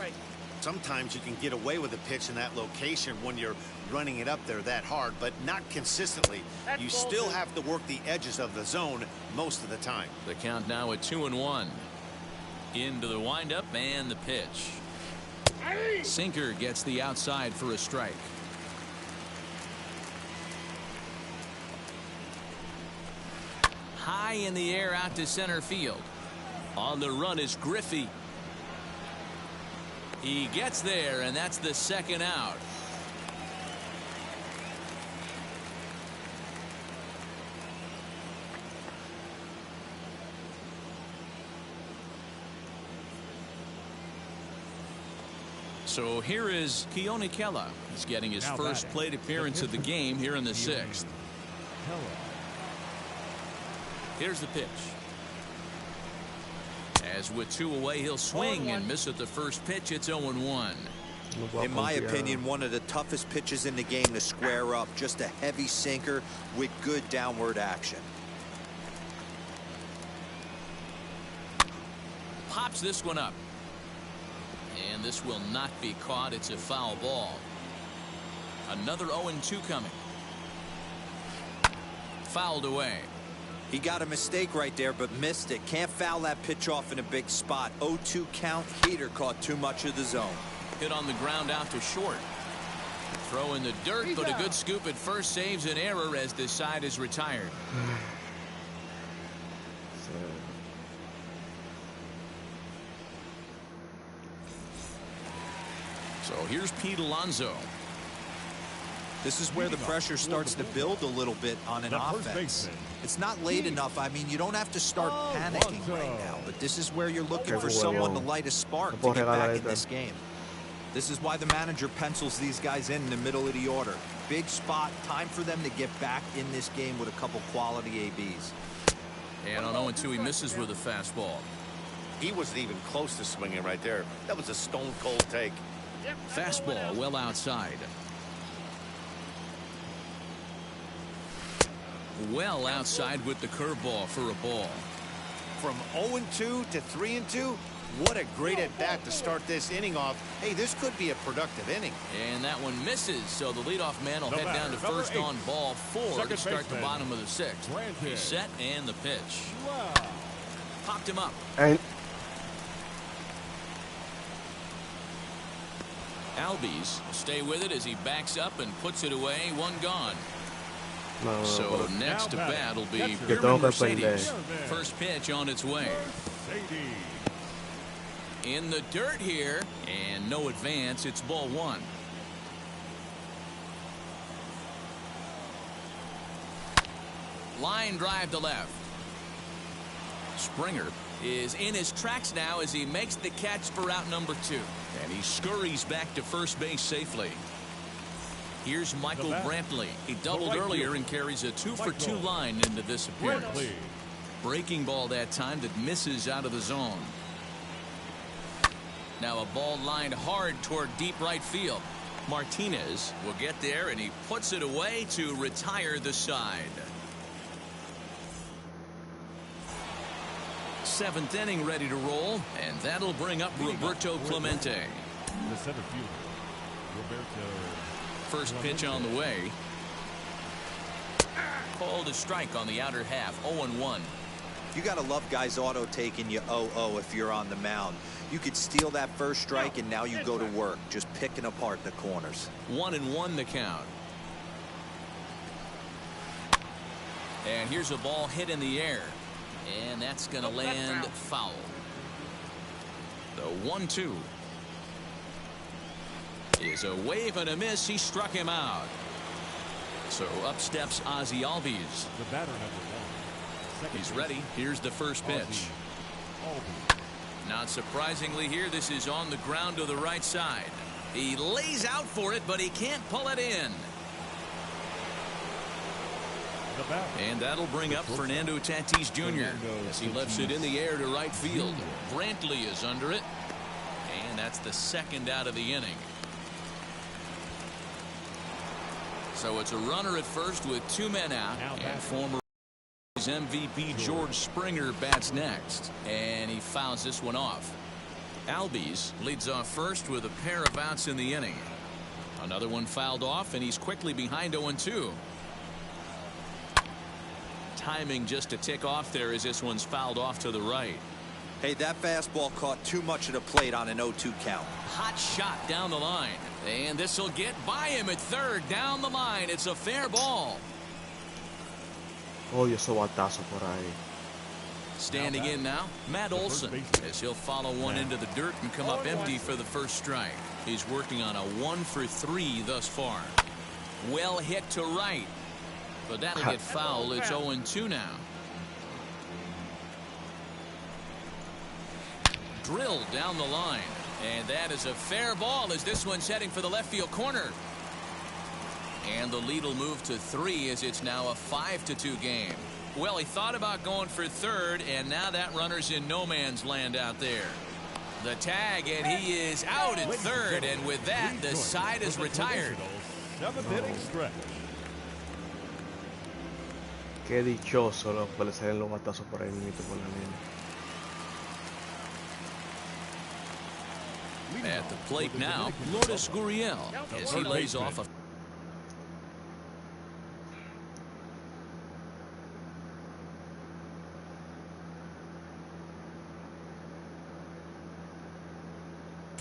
Sometimes you can get away with a pitch in that location when you're running it up there that hard, but not consistently. You still have to work the edges of the zone most of the time. The count now at 2-1. Into the windup and the pitch. Sinker gets the outside for a strike. High in the air out to center field. On the run is Griffey. He gets there, and that's the 2nd out. So here is Keone Kela. He's getting his Now first batting, plate appearance of the game here in the 6th. Hello. Here's the pitch. As with 2 away, he'll swing and miss at the first pitch. It's 0-1. No puedo In my confiar. opinion, one of the toughest pitches in the game to square up. Just a heavy sinker with good downward action. Pops this one up. And this will not be caught. It's a foul ball. Another 0-2 coming. Fouled away. He got a mistake right there, but missed it. Can't foul that pitch off in a big spot. 0-2 count. Heater caught too much of the zone. Hit on the ground out to short. Throw in the dirt, but a good scoop at first saves an error as this side is retired. So here's Pete Alonso. This is where the pressure starts to build a little bit on an The first offense. baseman. It's not late enough. I mean, you don't have to start panicking right now, but this is where you're looking for someone to light a spark to get back in this game. This is why the manager pencils these guys in the middle of the order. Big spot, time for them to get back in this game with a couple quality ABs. And on 0-2, he misses with a fastball. He wasn't even close to swinging right there. That was a stone-cold take. Fastball well outside. Well outside with the curveball for a ball. from 0-2 to 3-2. What a great at-bat to start this inning off. Hey, this could be a productive inning. And that one misses, so the leadoff man will head down to first on ball 4 to start the bottom of the 6th. He's set and the pitch. Popped him up. And Albies will stay with it as he backs up and puts it away. 1 gone. So next to bat will be Mercedes. First pitch on its way. In the dirt here, and no advance. It's ball 1. Line drive to left. Springer is in his tracks now as he makes the catch for out number 2. And he scurries back to first base safely. Here's Michael Brantley. He doubled earlier and carries a 2-for-2 line into this appearance. Breaking ball that time that misses out of the zone. Now a ball lined hard toward deep right field. Martinez will get there, and he puts it away to retire the side. 7th inning ready to roll, and that'll bring up Roberto Clemente. The center fielder, Roberto. First pitch on the way. Called a strike on the outer half. 0-1. You got to love guys auto taking you 0-0 if you're on the mound. You could steal that first strike, and now you go to work just picking apart the corners. 1-1 the count. And here's a ball hit in the air, and that's going to land foul. The 1-2 is a wave and a miss. He struck him out. So up steps Ozzie Albies. The batter number 1. He's ready. Here's the first pitch. Not surprisingly here, this is on the ground to the right side. He lays out for it, but he can't pull it in. And that'll bring up Fernando Tatis Jr. as he lifts it in the air to right field. Brantley is under it, and that's the 2nd out of the inning. So it's a runner at first with 2 men out, and former MVP George Springer bats next, and he fouls this one off. Albies leads off first with a pair of outs in the inning. Another one fouled off, and he's quickly behind 0-2. Timing just to tick off there as this one's fouled off to the right. Hey, that fastball caught too much of the plate on an 0-2 count. Hot shot down the line, and this will get by him at third. Down the line, it's a fair ball. Oye, ese batazo por ahí. Standing in now, Matt Olson, as he'll follow one into the dirt and come up empty for the first strike. He's working on a 1-for-3 thus far. Well hit to right, but that'll get foul. It's 0-2 now. Drilled down the line, and that is a fair ball as this one's heading for the left field corner. And the lead will move to 3 as it's now a 5-2 game. Well, he thought about going for third, and now that runner's in no man's land out there. The tag, and he is out at third, and with that, the side is retired. 7th inning stretch. Qué dichoso los que le salen los batazos por ahí mismo por la línea. At the plate now, Lourdes Gurriel as he lays off a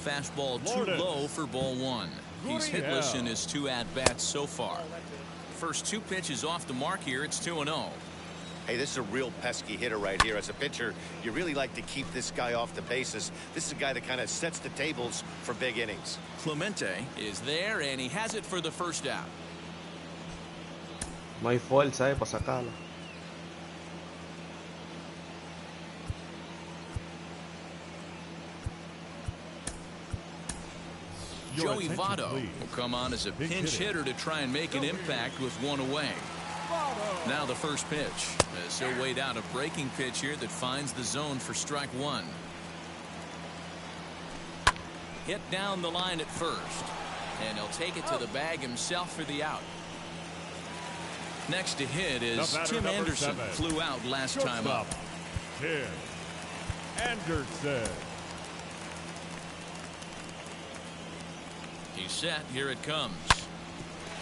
fastball too low for ball 1. He's hitless in his 2 at-bats so far. First 2 pitches off the mark here. It's 2-0. Hey, this is a real pesky hitter right here. As a pitcher, you really like to keep this guy off the bases. This is a guy that kind of sets the tables for big innings. Clemente is there, and he has it for the first out. No hay fuerza para sacarla. Joey Votto will come on as a pinch hitter to try and make an impact with 1 away. Now the first pitch as he'll wait out a breaking pitch here that finds the zone for strike 1. Hit down the line at first, and he'll take it to the bag himself for the out. Next to hit is Tim Anderson. Flew out last time up. Anderson. He's set. Here it comes.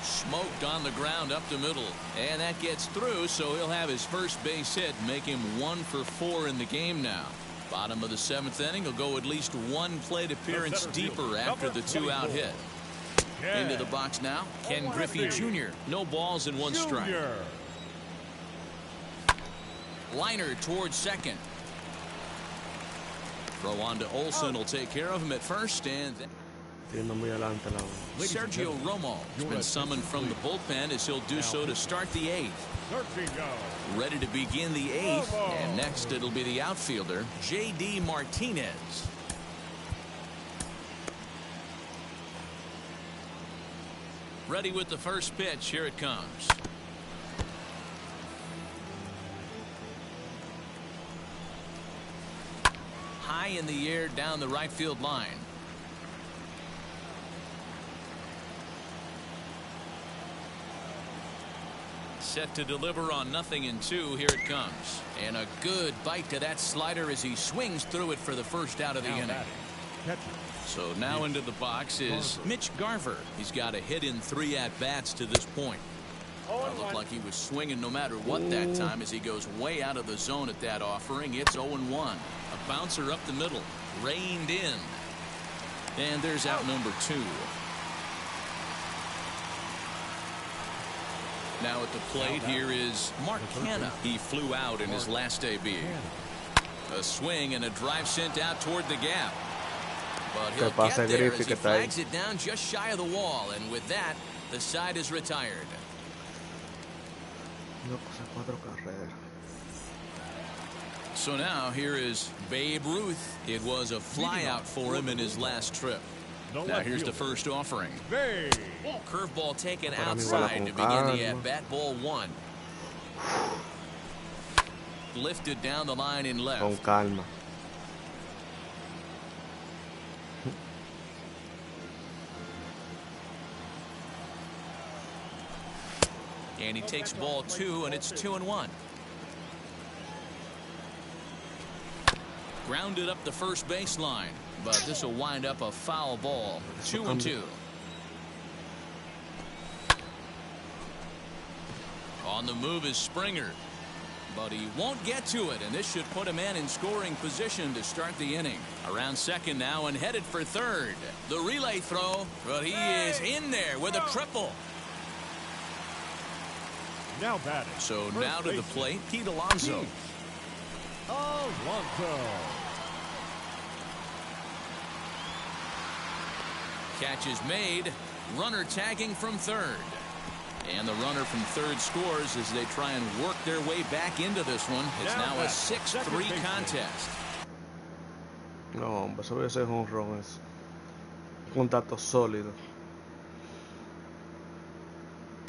Smoked on the ground up the middle. And that gets through, so he'll have his first base hit, make him 1 for 4 in the game now. Bottom of the 7th inning, he'll go at least 1 plate appearance deeper after the 2-out hit. Into the box now, Ken Griffey Jr. No balls and 1 strike. Liner towards second. Throw on to Olsen will take care of him at first, and Sergio Romo has been summoned from the bullpen as he'll do so to start the 8th. Ready to begin the 8th, and next it'll be the outfielder, J.D. Martinez. Ready with the first pitch. Here it comes. High in the air down the right field line. Set to deliver on 0-2. Here it comes. And a good bite to that slider as he swings through it for the first out of the inning. So now into the box is Mitch Garver. He's got a hit in 3 at-bats to this point. It looked like he was swinging no matter what that time as he goes way out of the zone at that offering. It's 0-1. A bouncer up the middle. Reined in. And there's out number 2. Now at the plate here is Mark Canha. He flew out in his last AB. A swing and a drive sent out toward the gap. But he'll get there as he flags it down just shy of the wall. And with that, the side is retired. So now here is Babe Ruth. It was a flyout for him in his last trip. Now here's the first offering. Curveball taken outside to begin the at-bat. Ball 1. Lifted down the line in left. Con calma. And he takes ball 2, and it's 2-1. Grounded up the first baseline, but this will wind up a foul ball. 2-2. On the move is Springer, but he won't get to it, and this should put a man in scoring position to start the inning. Around second now and headed for third. The relay throw, but he is in there with a triple. Now batting. So now to the plate, Pete Alonso. Catch is made. Runner tagging from third. And the runner from third scores as they try and work their way back into this one. It's now a 6-3 contest. No, hombre, eso debe ser jonrón eso. Contacto sólido.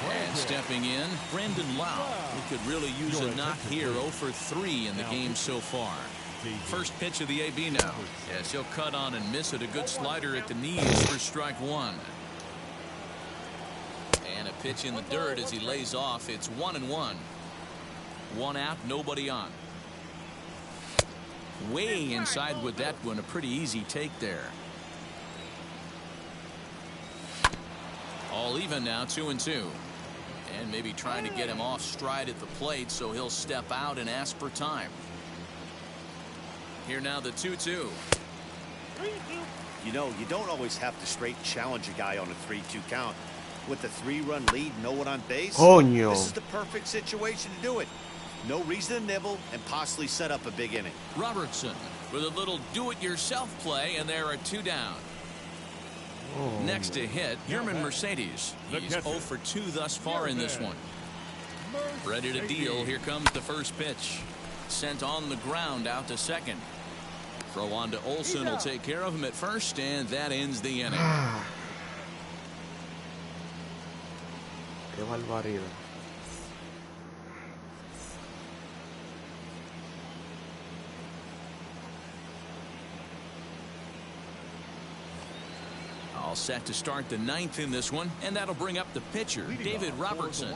And stepping in, Brendan Lau. He could really use a knock here. 0 for 3 in the game so far. First pitch of the AB now. Yes, he'll cut on and miss it. A good slider at the knees for strike 1. And a pitch in the dirt as he lays off. It's 1-1. 1 out, nobody on. Way inside with that one. A pretty easy take there. All even now, 2-2. And maybe trying to get him off stride at the plate so he'll step out and ask for time. Here now the 2-2. You know, you don't always have to straight challenge a guy on a 3-2 count. With the 3-run lead, no one on base, Coño. This is the perfect situation to do it. No reason to nibble and possibly set up a big inning. Robertson with a little do-it-yourself play, and there are 2 down. Oh. Next to hit, Yerman Mercedes. He's 0 for 2 thus far in this one. Ready to deal. Here comes the first pitch. Sent on the ground out to second. Throw on to Olsen will take care of him at first, and that ends the inning. Qué barbaridad. All set to start the 9th in this one, and that'll bring up the pitcher, David Robertson.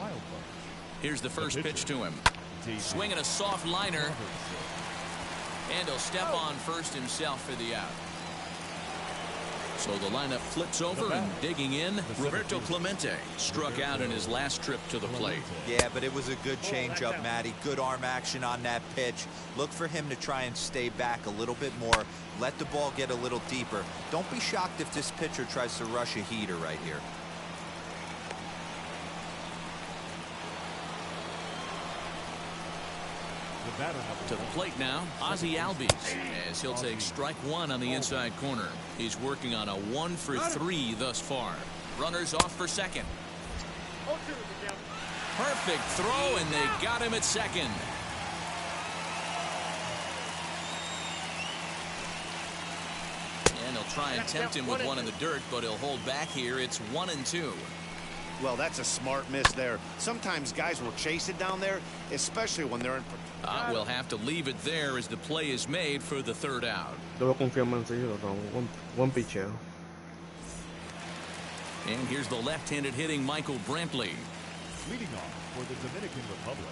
Here's the first pitch to him. Swinging a soft liner. And he'll step on first himself for the out. So the lineup flips over and digging in. Roberto Clemente struck out in his last trip to the plate. Yeah, but it was a good changeup, Matty. Good arm action on that pitch. Look for him to try and stay back a little bit more. Let the ball get a little deeper. Don't be shocked if this pitcher tries to rush a heater right here. To the plate now, Ozzie Albies, as he'll take strike one on the inside corner. He's working on a 1-for-3 thus far. Runners off for second. Perfect throw, and they got him at second. And he'll try and tempt him with one in the dirt, but he'll hold back here. It's 1-2. Well, that's a smart miss there. Sometimes guys will chase it down there, especially when they're in. We'll have to leave it there as the play is made for the third out. One pitcher. And here's the left-handed hitting Michael Brantley. Leading off for the Dominican Republic,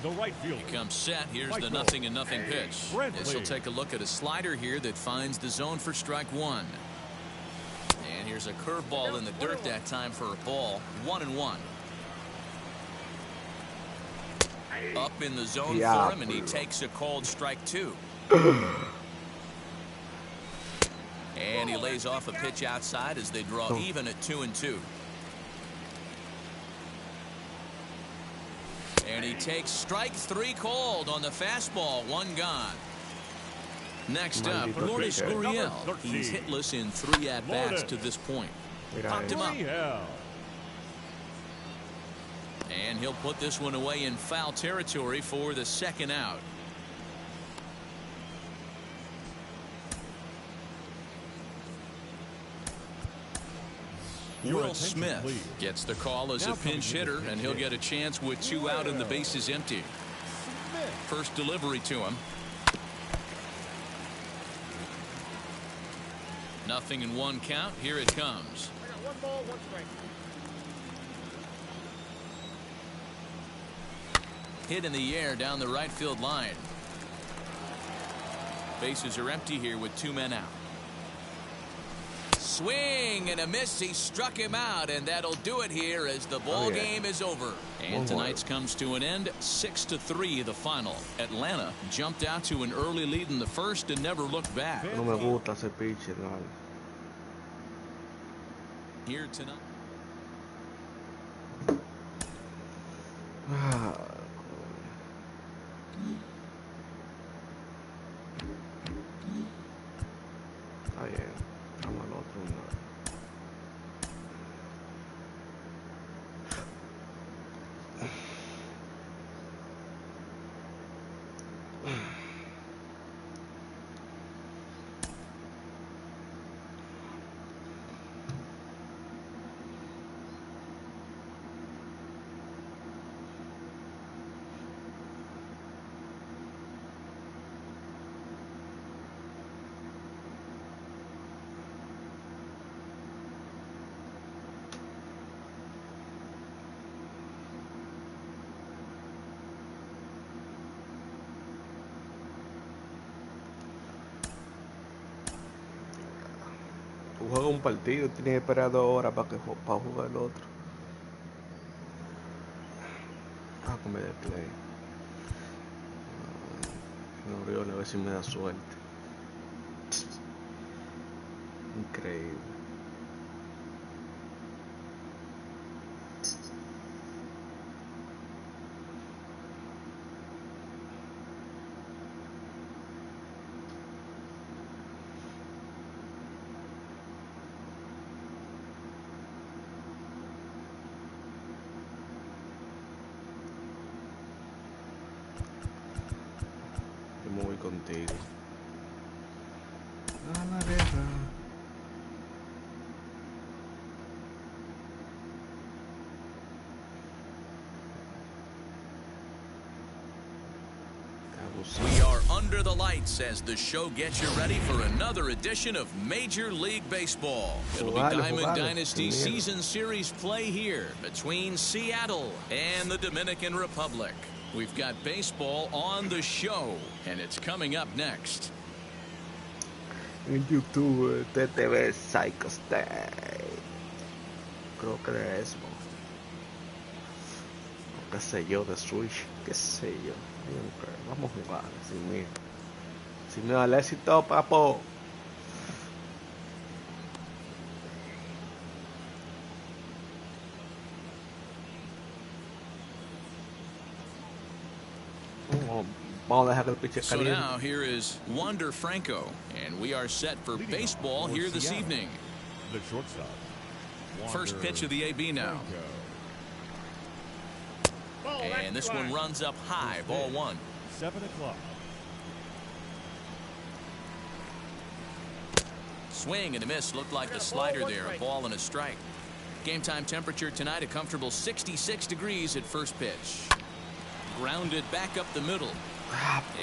the right fielder. He comes set. Here's the 0-0 pitch. This will take a look at a slider here that finds the zone for strike one. And here's a curveball in the dirt that time for a ball. 1-1. Up in the zone for him, and he takes a called strike two. And he lays off a pitch outside as they draw even at 2-2. And he takes strike three called on the fastball. One gone. Next up, Lourdes Gurriel. He's hitless in 3 at-bats to this point. Popped him up. And he'll put this one away in foul territory for the second out. Will Smith gets the call as a pinch hitter, and he'll get a chance with 2 out and the bases empty. First delivery to him. 0-1 count. Here it comes. I got 1 ball, 1 strike. Hit in the air down the right field line. Bases are empty here with 2 men out. Swing and a miss. He struck him out, and that'll do it here as the ball game is over. And tonight's comes to an end. 6-3 the final. Atlanta jumped out to an early lead in the first and never looked back. No me gusta ese pitcher, dale. Here tonight. Está bien. Vamos al otro. Tú juegas un partido, tienes que esperar 2 horas para jugar el otro. Ah, que me dé play. No abrió, a ver si me da suerte. Increíble. Yo me voy contigo. A la guerra. We are under the lights as the show gets you ready for another edition of Major League Baseball. It'll be Diamond Dynasty Season Series play here between Seattle and the Dominican Republic. We've got baseball on the show, and it's coming up next. En YouTube, TTV Psycho State. Creo que de eso. O qué sé yo, de Switch. Qué sé yo. Vamos a jugar sin mí. Sin miedo al éxito, papo. So now here is Wander Franco, and we are set for baseball here this evening. The shortstop. First pitch of the AB now. And this one runs up high, ball one. 7 o'clock. Swing and a miss, looked like the slider there, a ball and a strike. Game time temperature tonight, a comfortable 66 degrees at first pitch. Grounded back up the middle.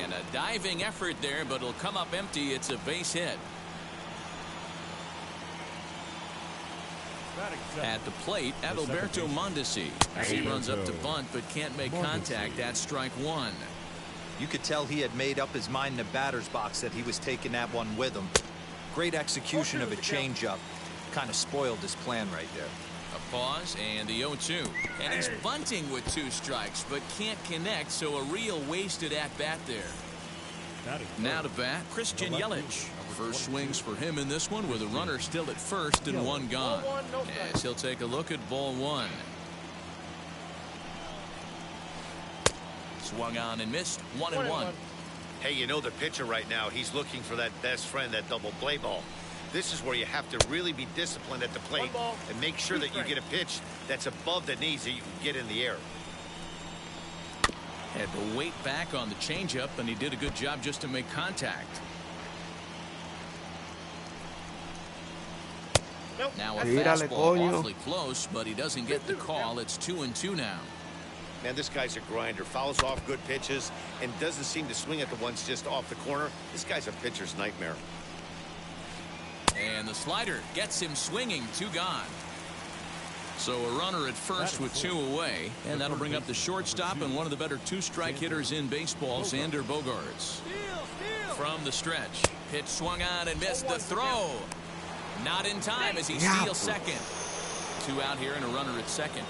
And a diving effort there, but it'll come up empty. It's a base hit. At the plate, Adalberto Mondesi, as he runs up to bunt but can't make contact at strike one. You could tell he had made up his mind in the batter's box that he was taking that one with him. Great execution of a changeup. Kind of spoiled his plan right there. A pause and the 0-2. And he's bunting with 2 strikes but can't connect, so a real wasted at-bat there. Now to bat, Christian Yelich. First swings for him in this one with a runner still at first and one gone. As he'll take a look at ball one. Swung on and missed, 1-1. Hey, you know the pitcher right now, he's looking for that best friend, that double play ball. This is where you have to really be disciplined at the plate and make sure that you get a pitch that's above the knees that you can get in the air. Had to wait back on the changeup, and he did a good job just to make contact. Now a fastball awfully close, but he doesn't get the call. It's 2-2 now. Man, this guy's a grinder. Fouls off good pitches and doesn't seem to swing at the ones just off the corner. This guy's a pitcher's nightmare. And the slider gets him swinging, 2 gone. So a runner at first with 2 away, and that'll bring up the shortstop and one of the better 2-strike hitters in baseball, Xander Bogaerts. From the stretch, pitch swung on and missed the throw. Not in time as he steals second. 2 out here and a runner at second.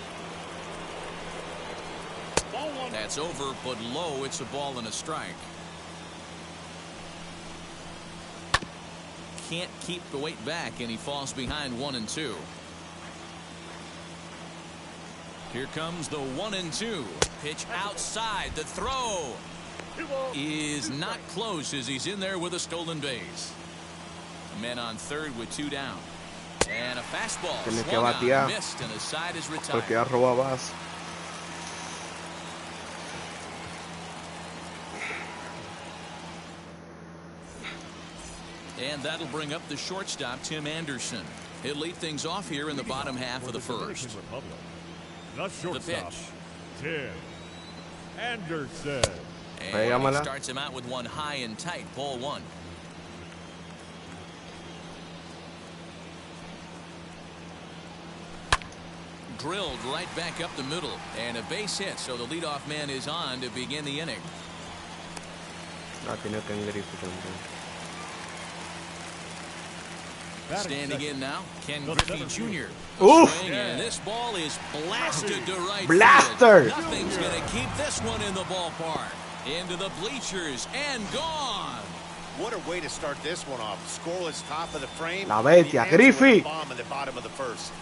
That's over, but low. It's a ball and a strike. Can't keep the weight back, and he falls behind 1-2. Here comes the 1-2. Pitch outside. The throw is not close as he's in there with a stolen base. A man on third with 2 down. And a fastball swung on, missed, and the side is retired. And that'll bring up the shortstop, Tim Anderson. He'll lead things off here in the bottom half of the first. The shortstop, Tim Anderson. And he starts him out with one high and tight, ball one. Drilled right back up the middle, and a base hit, so the leadoff man is on to begin the inning. Standing in now, Ken Griffey Jr. And this ball is blasted to right field. Nothing's going to keep this one in the ballpark. Into the bleachers and gone. What a way to start this one off. Scoreless top of the frame. La bestia, Griffey. Bomb in the bottom of the first.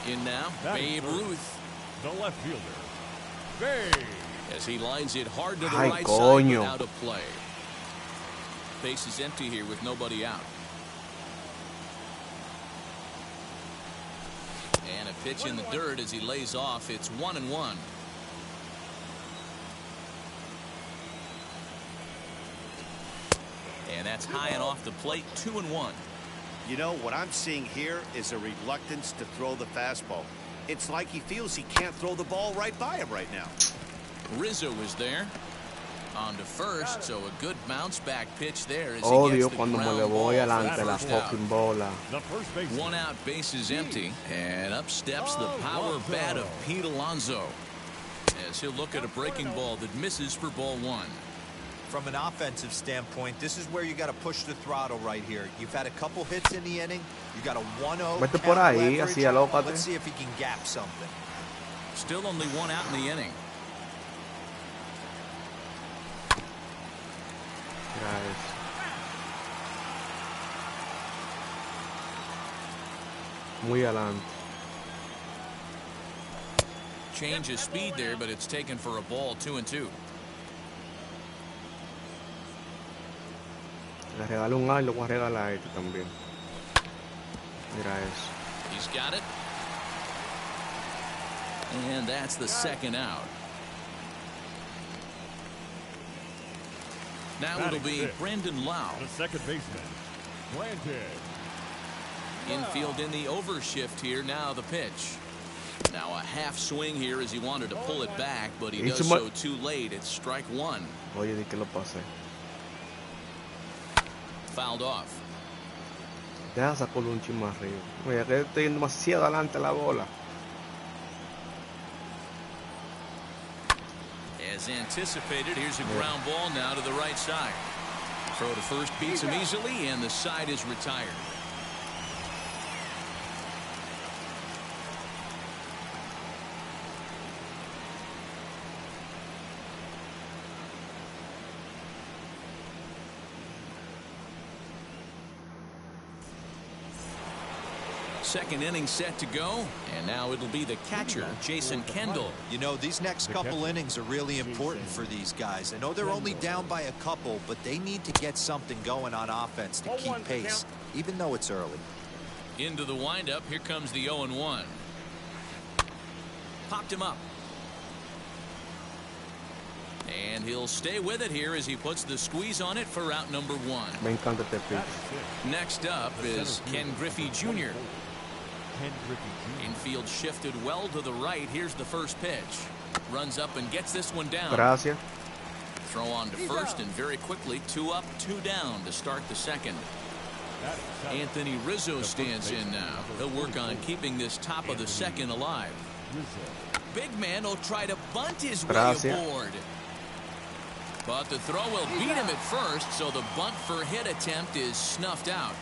In now, Babe Ruth. The left fielder, Babe. As he lines it hard to the right side without a play. Base is empty here with nobody out. And a pitch in the dirt as he lays off. It's 1-1. And that's high and off the plate, 2-1. You know, what I'm seeing here is a reluctance to throw the fastball. It's like he feels he can't throw the ball right by him right now. Rizzo is there. On to first, so a good bounce back pitch there as he Odio gets the cuando me le ground ball voy for adelante the la first out. fucking bola. The first baseman. One out, base is empty, and up steps the power bat of Pete Alonso as he'll look at a breaking ball that misses for ball one. From an offensive standpoint, this is where you got to push the throttle right here. You've had a couple hits in the inning. You got a 1-0 Vete por count ahí, leverage. así alócate. Let's see if he can gap something. Still only one out in the inning. Mira eso. Muy adelante. Change of speed there, but it's taken for a ball, 2-2. Le regalo un A y lo voy a regalar a este también. Mira eso. He's got it. And that's the second out. Now it'll be Brendan Lau. The second baseman. Planted. Infield in the overshift here. Now the pitch. Now a half swing here as he wanted to pull it back, but he does so too late. It's strike one. Oye, di que lo pasé. Fouled off. Deja sacarlo un chin más arriba. Oye, que estoy demasiado adelante la bola. As anticipated, here's a ground ball now to the right side. Throw to first beats him easily, and the side is retired. Second inning set to go, and now it'll be the catcher, Jason Kendall. You know, these next couple innings are really important for these guys. I know they're only down by a couple, but they need to get something going on offense to keep pace, even though it's early. Into the windup, here comes the 0-1. Popped him up. And he'll stay with it here as he puts the squeeze on it for out number one. Me encanta este pitch. Next up is Ken Griffey Jr. Infield shifted well to the right. Here's the first pitch. Runs up and gets this one down. Gracias. Throw on to first, and very quickly 2 up, 2 down to start the second. Anthony Rizzo stands in now. He'll work on keeping this top of the second alive. Big man will try to bunt his way aboard. But the throw will beat him at first, so the bunt for hit attempt is snuffed out.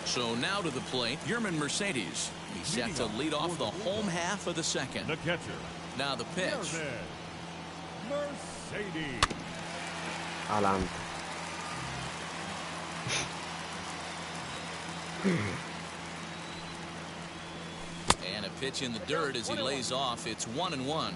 So now to the plate, Yerman Mercedes. He's set to lead off the home half of the second. The catcher. Now the pitch. Mercedes. Adelante. And a pitch in the dirt as he lays off. It's 1-1.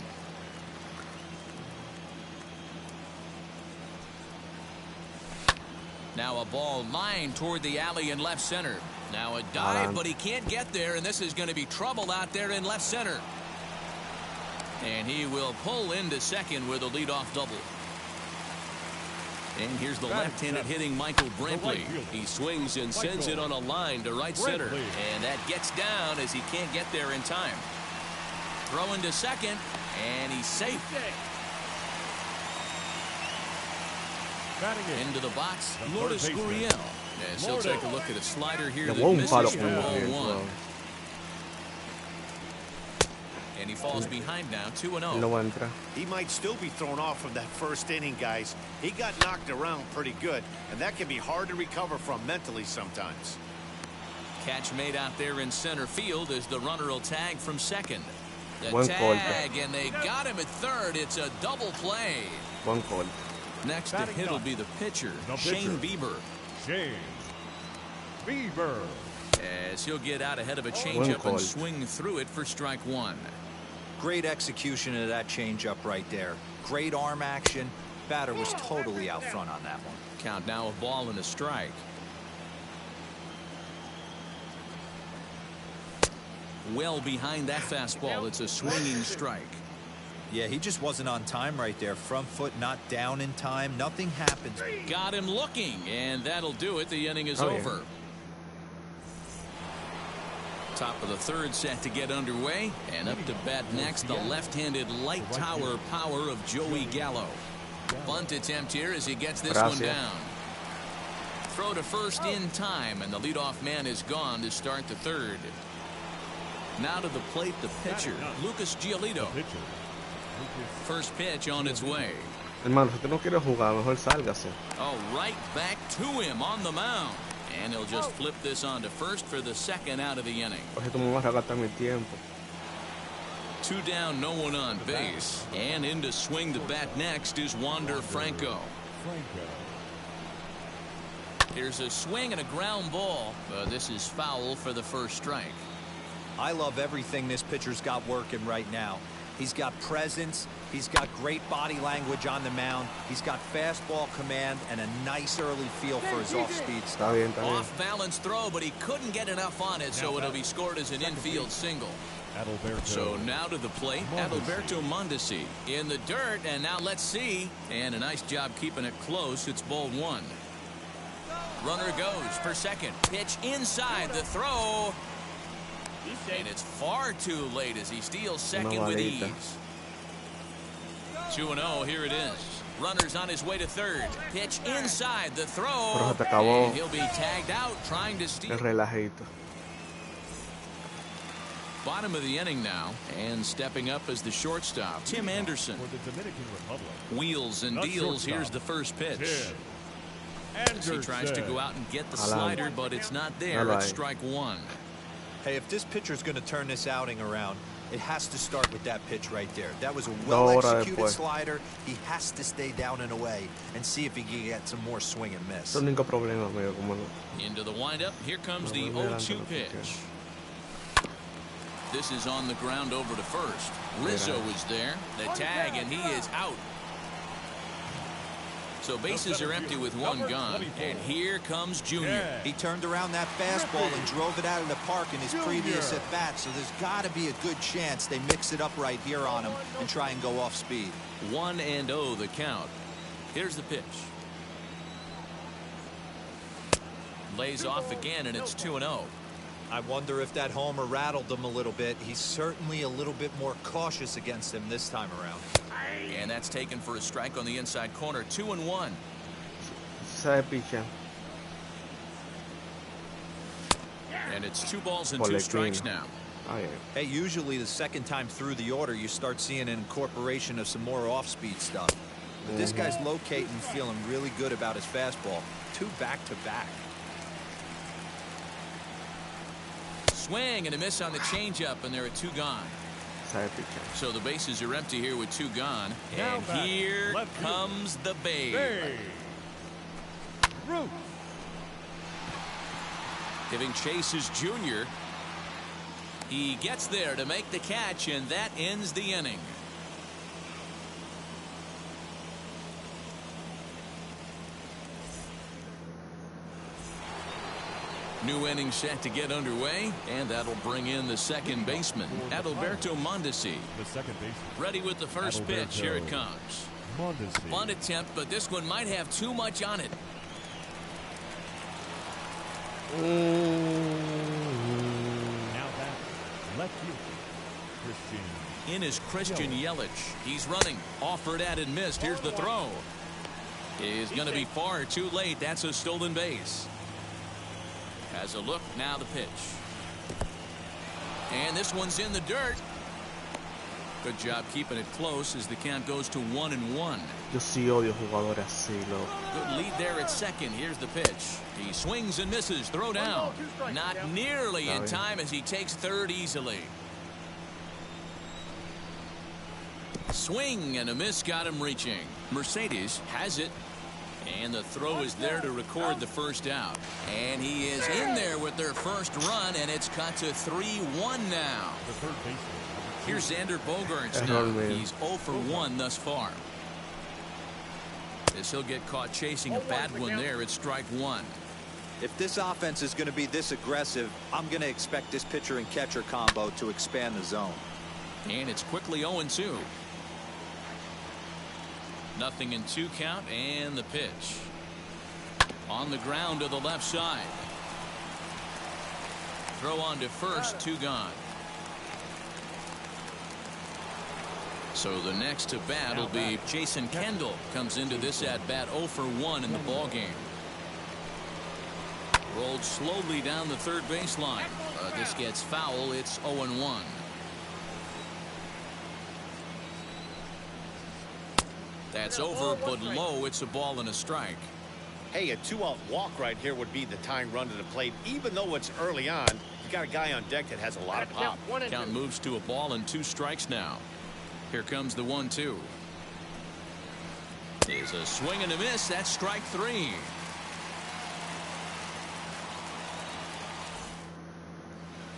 Now a ball lined toward the alley in left center. Now a dive, but he can't get there, and this is going to be trouble out there in left center. And he will pull into second with a leadoff double. And here's the left-handed hitting Michael Brantley. He swings and sends it on a line to right center. And that gets down as he can't get there in time. Throwing to second, and he's safe. Into the box, Lourdes Gurriel. As he'll take a look at a slider here that misses for ball one. And he falls behind now, 2-0. He might still be thrown off from that first inning, guys. He got knocked around pretty good, and that can be hard to recover from mentally sometimes. Catch made out there in center field as the runner will tag from second. The Buen tag, and they got him at third. It's a double play. Buen gol. Next to hit will be the pitcher, Shane Bieber. Shane Bieber. As he'll get out ahead of a changeup and swing through it for strike one. Great execution of that changeup right there. Great arm action. Batter was totally out front on that one. Count now a ball and a strike. Well behind that fastball. It's a swinging strike. Yeah, he just wasn't on time right there. Front foot not down in time. Nothing happens. Got him looking, and that'll do it. The inning is over. Top of the third set to get underway, and up to bat next, the left-handed light tower power of Joey Gallo. Bunt attempt here as he gets this one down. Throw to first in time, and the leadoff man is gone to start the third. Now to the plate, the pitcher, Lucas Giolito. First pitch on its way. Hermano, si usted no quiere jugar, mejor sálgase. Oh, right back to him on the mound. And he'll just flip this on to first for the second out of the inning. Two down, no one on base. And in to swing the bat next is Wander Franco. Here's a swing and a ground ball. This is foul for the first strike. I love everything this pitcher's got working right now. He's got presence. He's got great body language on the mound. He's got fastball command and a nice early feel for his off-speed stuff. Off-balance throw, but he couldn't get enough on it, so it'll be scored as an infield single. So now to the plate, Adalberto Mondesi in the dirt, and now let's see. And a nice job keeping it close. It's ball one. Runner goes for second. Pitch inside the throw. And it's far too late as he steals second with ease. 2-0, here it is. Runner's on his way to third. Pitch inside the throw. And he'll be tagged out trying to steal. Bottom of the inning now, and stepping up as the shortstop, Tim Anderson. Wheels and deals. Here's the first pitch. As he tries to go out and get the slider, but it's not there. It's strike one. Hey, if this pitcher's going to turn this outing around, it has to start with that pitch right there. That was a well-executed slider. He has to stay down and away and see if he can get some more swing and miss. Into the windup. Here comes the 0-2 pitch. This is on the ground over to first. Rizzo is there. The tag, and he is out. So bases are empty with one gone, and here comes Junior. He turned around that fastball and drove it out of the park in his previous at-bat, so there's got to be a good chance they mix it up right here on him and try and go off speed. 1-0 the count. Here's the pitch. Lays off again, and it's 2-0. I wonder if that homer rattled him a little bit. He's certainly a little bit more cautious against him this time around. And that's taken for a strike on the inside corner. 2-1. And it's 2 balls and 2 strikes now. Hey, usually the second time through the order, you start seeing an incorporation of some more off-speed stuff. But this guy's locating, feeling really good about his fastball. 2 back-to-back. Swing and a miss on the changeup, and there are 2 gone. So the bases are empty here with 2 gone. And here comes the Babe. Giving chase is Junior. He gets there to make the catch, and that ends the inning. New inning set to get underway, and that'll bring in the second baseman, Adalberto Mondesi. The second baseman. Ready with the first pitch. Here it comes. Bunt attempt, but this one might have too much on it. Now back, left field, Christian. In is Christian Yelich. He's running. Offered at and missed. Here's the throw. Is going to be far too late. That's a stolen base. Has a look, now the pitch. And this one's in the dirt. Good job keeping it close as the count goes to 1-1. Good lead there at second. Here's the pitch. He swings and misses. Throw down. Not nearly in time as he takes third easily. Swing and a miss got him reaching. Mercedes has it. And the throw is there to record the first out. And he is in there with their first run, and it's cut to 3-1 now. The third baseman. Here's Xander Bogaerts now. He's 0 for 1 thus far. As he'll get caught chasing a bad one there, it's strike 1. If this offense is going to be this aggressive, I'm going to expect this pitcher and catcher combo to expand the zone. And it's quickly 0-2. Nothing in 2 count, and the pitch. On the ground to the left side. throw on to first, 2 gone. So the next to bat will be Jason Kendall. Comes into this at bat 0 for 1 in the ball game. Rolled slowly down the third baseline. This gets foul. It's 0-1. That's over, but low. It's a ball and a strike. Hey, a 2-out walk right here would be the tying run to the plate. Even though it's early on, you got a guy on deck that has a lot of pop. Count moves to a ball and 2 strikes now. Here comes the 1-2. There's a swing and a miss. That's strike 3.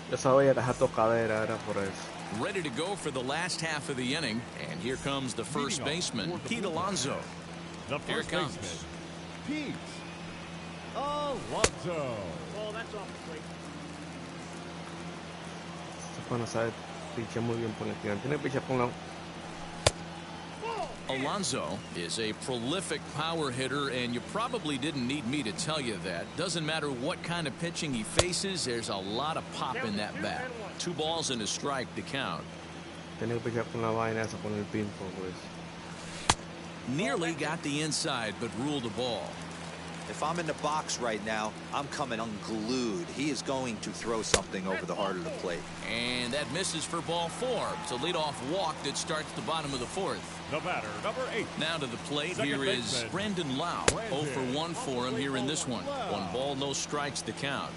Yo sabía que esa tocadera era por eso. Ready to go for the last half of the inning. And here comes the first baseman, Pete Alonso. Here it comes. Pete Alonso. Oh, that's off the plate. Se pone a saber pichar muy bien por la esquina. Tiene que pichar por un lado. Alonso is a prolific power hitter, and you probably didn't need me to tell you that. Doesn't matter what kind of pitching he faces, there's a lot of pop in that bat. 2 balls and a strike to count. Tiene que pichar con la vaina esa, con el pinto, pues. Nearly got the inside, but ruled the ball. If I'm in the box right now, I'm coming unglued. He is going to throw something over the heart of the plate. And that misses for ball 4. It's a leadoff walk that starts the bottom of the 4th. The batter, number 8. Now to the plate. Second Here is baseman, Brandon Lau. 0 for 1 for him here in this one. 1 ball, no strikes to count.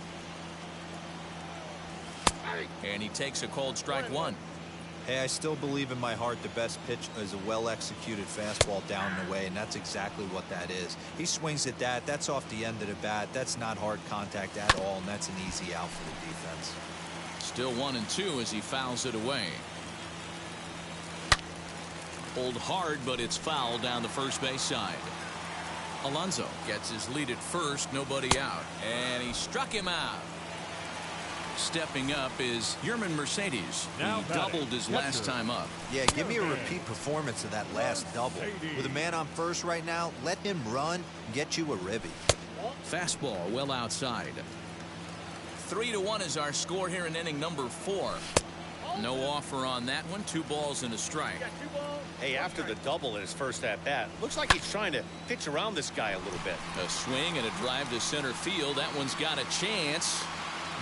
And he takes a called strike 1. Hey, I still believe in my heart the best pitch is a well-executed fastball down and away, and that's exactly what that is. He swings at that. That's off the end of the bat. That's not hard contact at all, and that's an easy out for the defense. Still 1-2 as he fouls it away. Pulled hard, but it's fouled down the first base side. Alonso gets his lead at first, nobody out, and he struck him out. Stepping up is Yerman Mercedes. Now He doubled his last time up. Yeah, give me a repeat performance of that last double. With a man on first right now, let him run and get you a ribby. Fastball well outside. 3-1 is our score here in inning number 4. No offer on that one. 2 balls and a strike. Hey, after the double in his first at-bat, looks like he's trying to pitch around this guy a little bit. A swing and a drive to center field. That one's got a chance.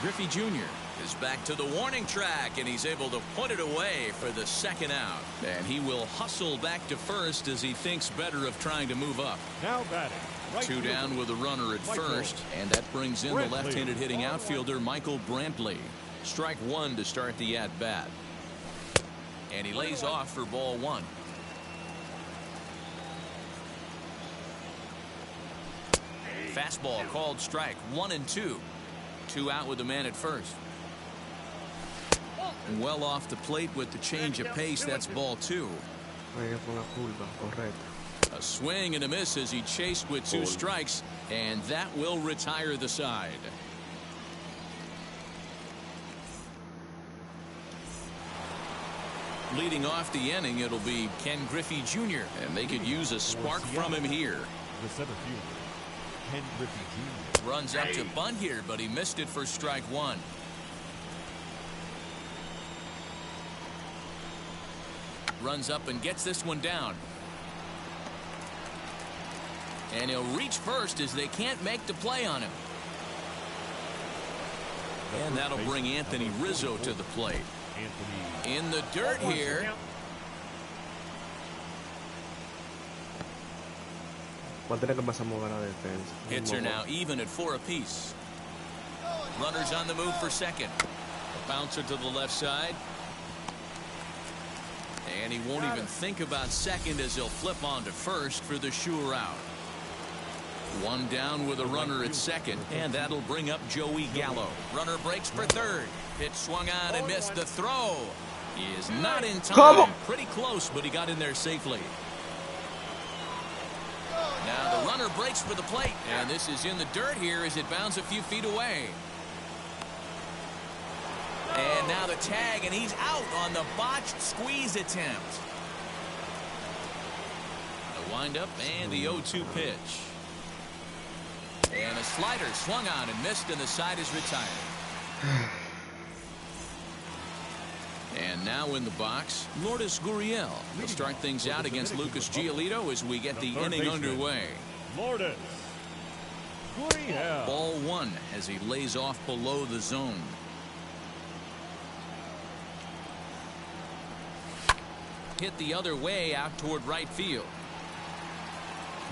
Griffey Jr. is back to the warning track, and he's able to put it away for the 2nd out. And he will hustle back to first as he thinks better of trying to move up. Now batting. Right 2 down with a runner at first, and that brings in the left-handed hitting outfielder Michael Brantley. Strike 1 to start the at-bat. And he lays off for ball 1. Fastball called strike. 1-2. 2 out with the man at first. And well off the plate with the change of pace. That's ball 2. A swing and a miss as he chased with 2 strikes, and that will retire the side. Leading off the inning, it'll be Ken Griffey Jr., and they could use a spark from him here. The center fielder, Ken Griffey Jr. Runs up to bunt here, but he missed it for strike 1. Runs up and gets this one down. And he'll reach first as they can't make the play on him. And that'll bring Anthony Rizzo to the plate. In the dirt here. Hits are now even at 4 apiece. Runners on the move for second. A bouncer to the left side. And he won't even think about second as he'll flip on to first for the sure out. 1 down with a runner at second, and that'll bring up Joey Gallo. Runner breaks for third. Pitch swung on and missed the throw. He is not in time. Pretty close, but he got in there safely. Now the runner breaks for the plate, and this is in the dirt here as it bounds a few feet away. And now the tag, and he's out on the botched squeeze attempt. The windup and the 0-2 pitch. And a slider swung on and missed, and the side is retired. And now in the box, Lourdes Gurriel will start things out against Lucas Giolito as we get the inning underway. Lourdes Gurriel. Ball one as he lays off below the zone. Hit the other way out toward right field.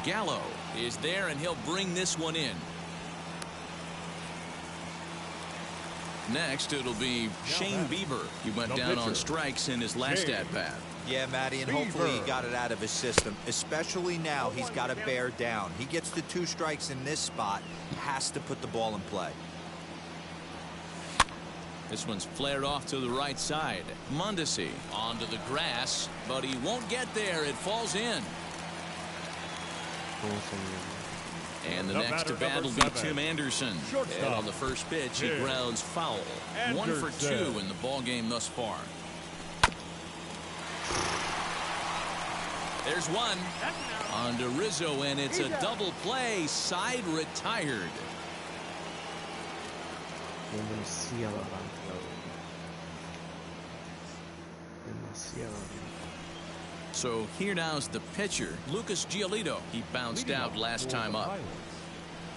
Gallo is there, and he'll bring this one in. Next, it'll be Shane Bieber. He went down on strikes in his last at-bat. Yeah, Matty, and hopefully he got it out of his system. Especially now, he's got to bear down. He gets the 2 strikes in this spot. Has to put the ball in play. This one's flared off to the right side. Mondesi onto the grass, but he won't get there. It falls in. And the next to bat will be Tim Anderson. And on the first pitch, he grounds foul. 1 for 2 in the ball game thus far. There's one on to Rizzo, and it's a double play. Side retired. So here now's the pitcher, Lucas Giolito. He bounced out last time up.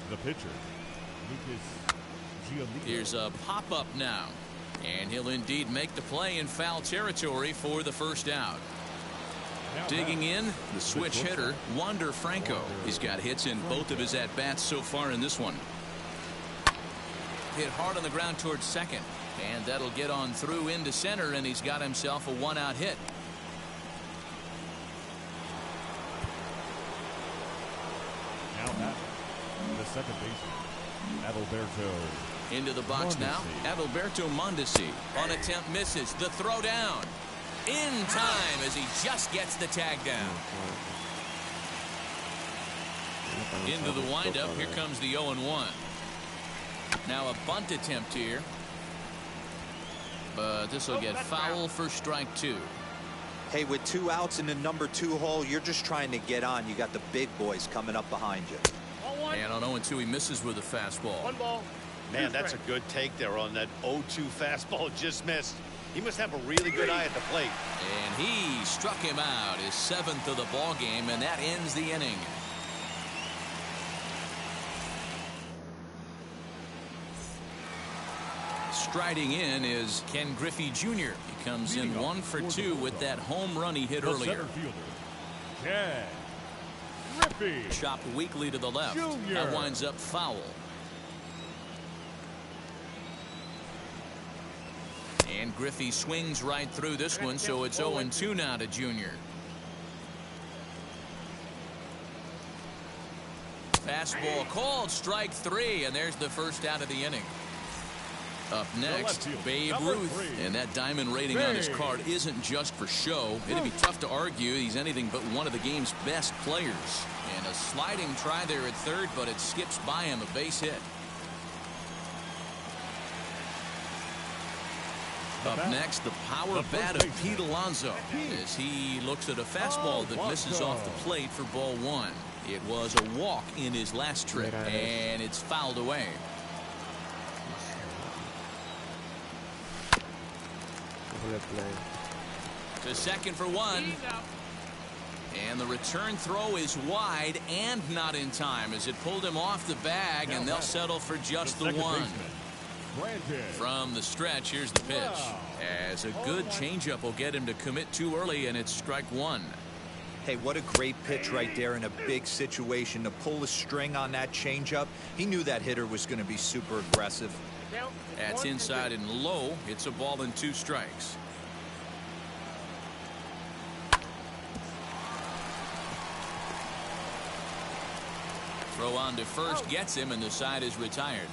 The pitcher, Lucas Giolito. Here's a pop-up now. And he'll indeed make the play in foul territory for the first out. Digging in, the switch hitter, Wander Franco. He's got hits in both of his at-bats so far in this one. Hit hard on the ground towards second. And that'll get on through into center, and he's got himself a 1-out hit. Now the second baseman, Adalberto. Into the box Mondesi. now, Adalberto Mondesi. On attempt misses. The throw down. In time as he just gets the tag down. Into the windup. Here comes the 0-1. Now a bunt attempt here. But this will get foul for strike 2. Hey, with 2 outs in the number 2 hole, you're just trying to get on. You got the big boys coming up behind you. And on 0-2, he misses with a fastball. 1 ball. Man, that's a good take there on that 0-2 fastball. Just missed. He must have a really good eye at the plate. And he struck him out, his 7th of the ball game, and that ends the inning. Striding in is Ken Griffey Jr. He comes in 1 for 2 with that home run he hit earlier. Center fielder, Ken Griffey. Chopped weakly to the left. Jr. That winds up foul. And Griffey swings right through this one, so it's 0-2 now to Jr. Fastball called, strike 3, and there's the first out of the inning. Up next, Babe Ruth, and that diamond rating on his card isn't just for show. It'd be tough to argue he's anything but one of the game's best players. And a sliding try there at third, but it skips by him, a base hit. Up next, the power bat of Pete Alonso as he looks at a fastball that misses off the plate for ball 1. It was a walk in his last trip, and it's fouled away. To second for 1. And the return throw is wide and not in time as it pulled him off the bag, and they'll settle for just the 1. From the stretch, here's the pitch. As a good changeup will get him to commit too early, and it's strike 1. Hey, what a great pitch right there in a big situation to pull a string on that changeup. He knew that hitter was going to be super aggressive. That's inside and low. It's a ball and 2 strikes. Throw on to first gets him, and the side is retired.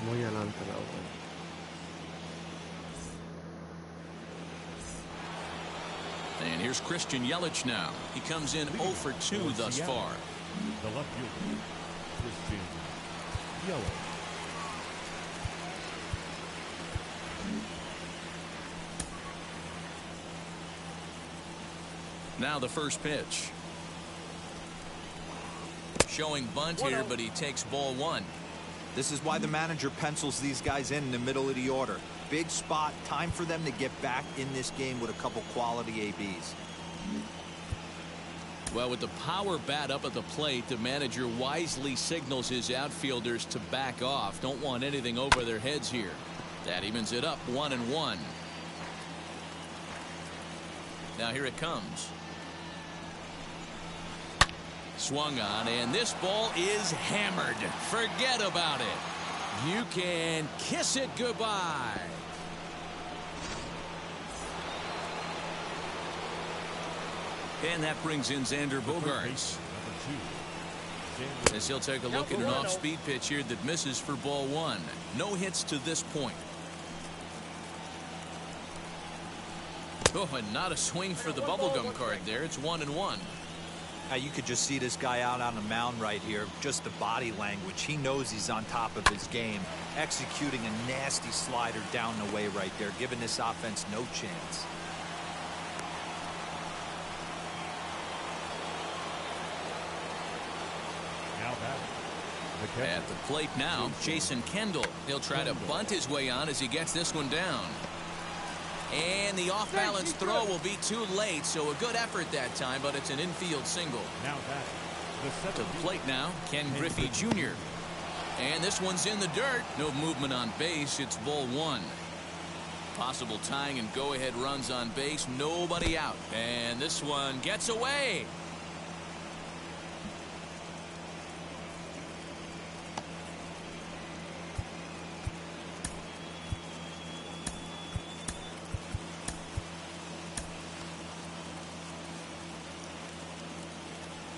Muy adelante la bola. And here's Christian Yelich now. He comes in 0 for 2 thus far. The left fielder, Christian Yelich. Now the first pitch. Showing bunt here, but he takes ball 1. This is why the manager pencils these guys in the middle of the order. big spot. Time for them to get back in this game with a couple quality ABs. Well, with the power bat up at the plate, the manager wisely signals his outfielders to back off. Don't want anything over their heads here. That evens it up 1-1. Now here it comes. Swung on, and this ball is hammered. Forget about it. You can kiss it goodbye. And that brings in Xander Bogaerts. As he'll take a look at an off-speed pitch here that misses for ball one. No hits to this point. Oh, and not a swing for the bubblegum card there. It's 1-1. Now you could just see this guy out on the mound right here. Just the body language. He knows he's on top of his game. Executing a nasty slider down the way right there, giving this offense no chance. Now batting, at the plate now, Jason Kendall. He'll try to bunt his way on as he gets this one down. And the off-balance throw will be too late, so a good effort that time, but it's an infield single. Now batting, To the plate now, Ken Griffey Jr. And this one's in the dirt. No movement on base. It's ball one. Possible tying and go-ahead runs on base. Nobody out. And this one gets away.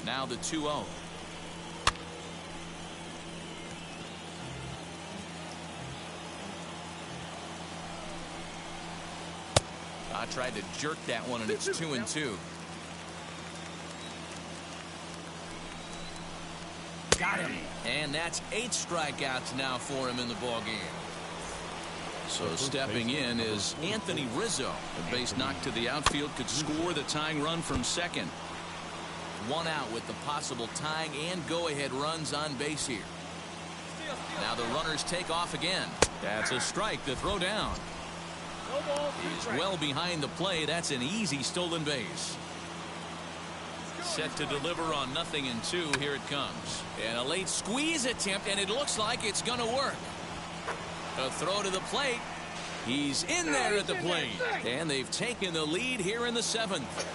Now the 2-0. I tried to jerk that one, and it's 2-2. Got him. And that's 8 strikeouts now for him in the ballgame. So stepping in is Anthony Rizzo. A base knock to the outfield could score the tying run from second. 1 out with the possible tying and go-ahead runs on base here. Now the runners take off again. That's a strike to throw down. He's well behind the play. That's an easy stolen base. Set to deliver on 0-2. Here it comes. And a late squeeze attempt, and it looks like it's going to work. A throw to the plate. He's in there at the plate. And they've taken the lead here in the 7th.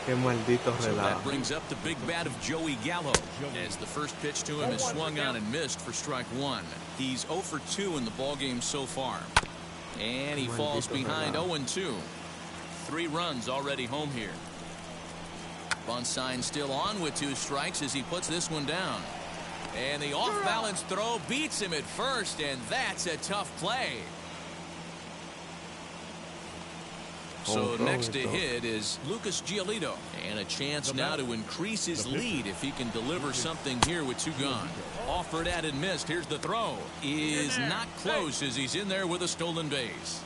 Qué maldito So relajo. that brings up the big bat of Joey Gallo, as the first pitch to him is swung on and missed for strike one. He's 0 for 2 in the ballgame so far. And he falls behind 0-2. 3 runs already home here. Bunt sign still on with 2 strikes as he puts this one down. And the off-balance throw beats him at first, and that's a tough play. So next to hit is Lucas Giolito, and a chance now to increase his lead if he can deliver something here with 2 gone. Offered at and missed. Here's the throw. Is not close as he's in there with a stolen base.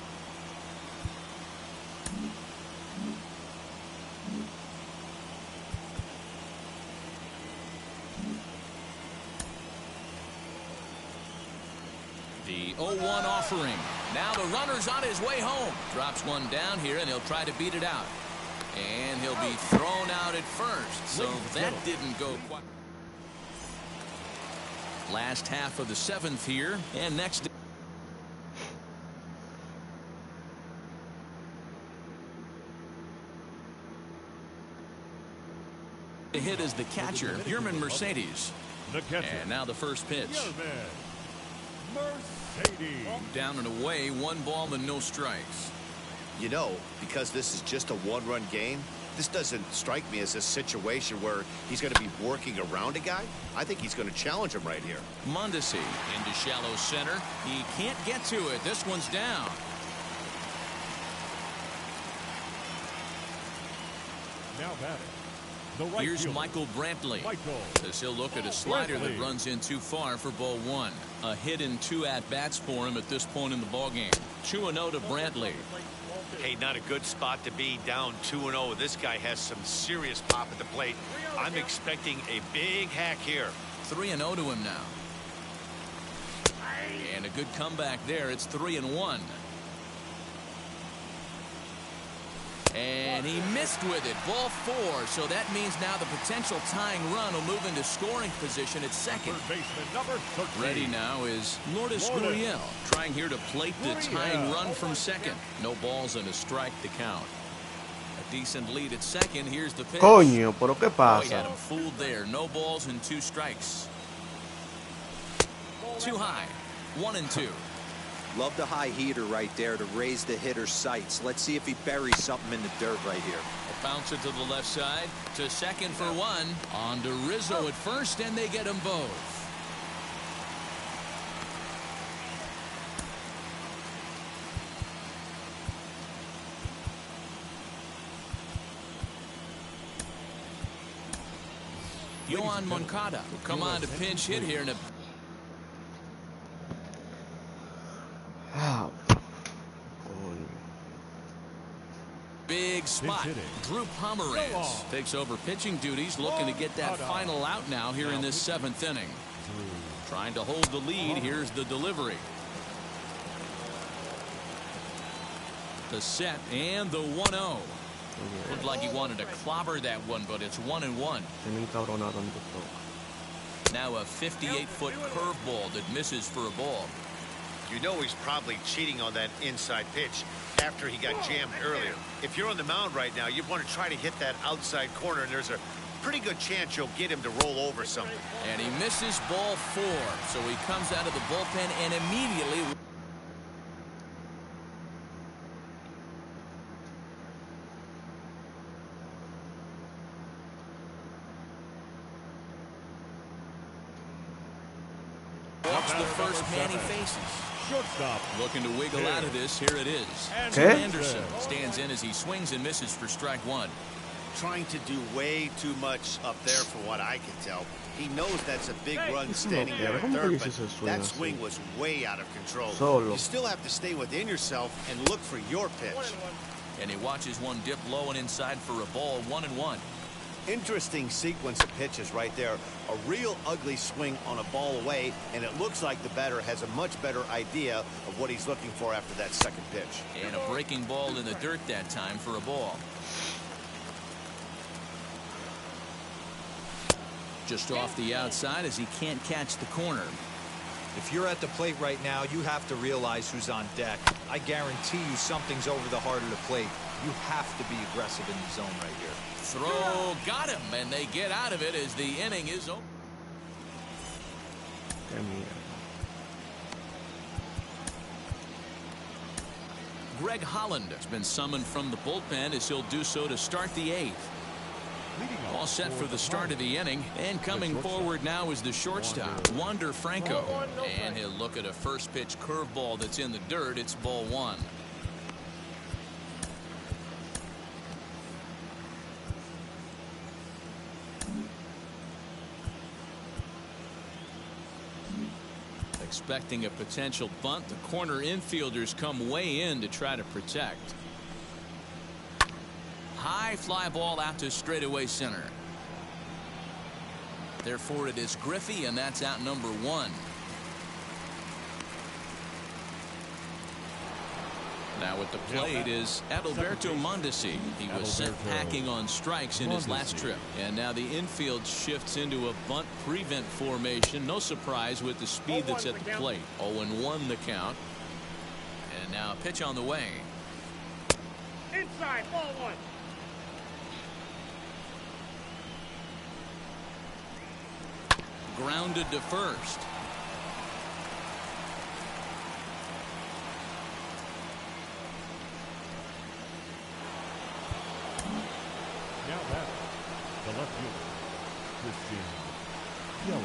The 0-1 offering. Now the runner's on his way home. Drops one down here, and he'll try to beat it out. And he'll be thrown out at first. So that didn't go quite. Last half of the 7th here. And next. The hit is the catcher, Yerman Mercedes. the catcher. And now the first pitch. Mercedes. Down and away, 1 ball and no strikes. You know, because this is just a 1-run game, this doesn't strike me as a situation where he's going to be working around a guy. I think he's going to challenge him right here. Mondesi into shallow center. He can't get to it. This one's down. Now batting. The right Here's fielder, Michael Brantley. Michael As he'll look at a slider that Brantley. runs in too far for ball 1. A hit in 2 at-bats for him at this point in the ballgame. 2-0 to Brantley. Hey, not a good spot to be, down 2-0. This guy has some serious pop at the plate. I'm expecting a big hack here. 3-0 to him now. And a good comeback there. It's 3-1. And he missed with it. Ball 4. So that means now the potential tying run will move into scoring position at second. Ready now is Lourdes Gurriel, trying here to plate the tying run from second. No balls and a strike to count. A decent lead at second. Here's the pitch. Coño, pero qué He pasa? had him fooled there. No balls and 2 strikes. Too high. 1-2. Love the high heater right there to raise the hitter's sights. Let's see if he buries something in the dirt right here. A bouncer to the left side. To second for 1. On to Rizzo at first, and they get them both. Yohan Moncada will come on to pinch hit here in a big spot. Drew Pomeranz takes over pitching duties, looking to get that final out now here in this 7th inning. Trying to hold the lead. Here's the delivery. The set and the 1-0. Looked like he wanted to clobber that one, but it's 1-1. Now a 58-foot curveball that misses for a ball. You know he's probably cheating on that inside pitch after he got jammed earlier. If you're on the mound right now, you want to try to hit that outside corner, and there's a pretty good chance you'll get him to roll over something. And he misses ball 4, so he comes out of the bullpen and immediately... Watch the first man he faces. Shortstop. Looking to wiggle out of this. Here it is. Okay. Anderson stands in as he swings and misses for strike 1. Trying to do way too much up there for what I can tell. He knows that's a big run standing there at third, but that swing was way out of control. You still have to stay within yourself and look for your pitch. And he watches one dip low and inside for a ball. 1-1. Interesting sequence of pitches right there. A real ugly swing on a ball away, and it looks like the batter has a much better idea of what he's looking for after that second pitch. And a breaking ball in the dirt that time for a ball. Just off the outside as he can't catch the corner. If you're at the plate right now, you have to realize who's on deck. I guarantee you something's over the heart of the plate. You have to be aggressive in the zone right here. Throw got him, and they get out of it as the inning is over. Greg Holland has been summoned from the bullpen as he'll do so to start the 8th. All set for the start of the inning, and coming forward now is the shortstop, Wander Franco. And he'll look at a first pitch curveball that's in the dirt. It's ball 1. Expecting a potential bunt, the corner infielders come way in to try to protect. High fly ball out to straightaway center. Therefore it is Griffey, and that's out number 1. Now at the plate is Adalberto Mondesi. He was sent packing on strikes in his last trip. And now the infield shifts into a bunt prevent formation. No surprise with the speed that's at the plate. 0-1 the count. And now a pitch on the way. Inside, ball 1. Grounded to first. Now that the left fielder, Christian Yeller.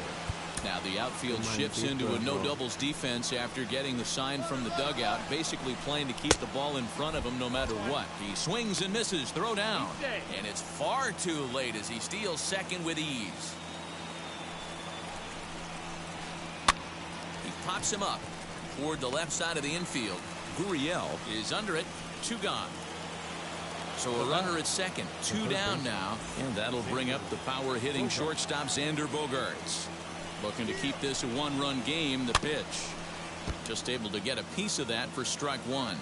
Now the outfield shifts into a no doubles defense after getting the sign from the dugout, basically playing to keep the ball in front of him no matter what. He swings and misses. Throw down. And it's far too late as he steals second with ease. He pops him up toward the left side of the infield. Gurriel is under it. 2 gone. So a runner at second. 2 down now. And that'll bring up the power hitting shortstop Xander Bogaerts. Looking to keep this a 1-run game. The pitch. Just able to get a piece of that for strike one.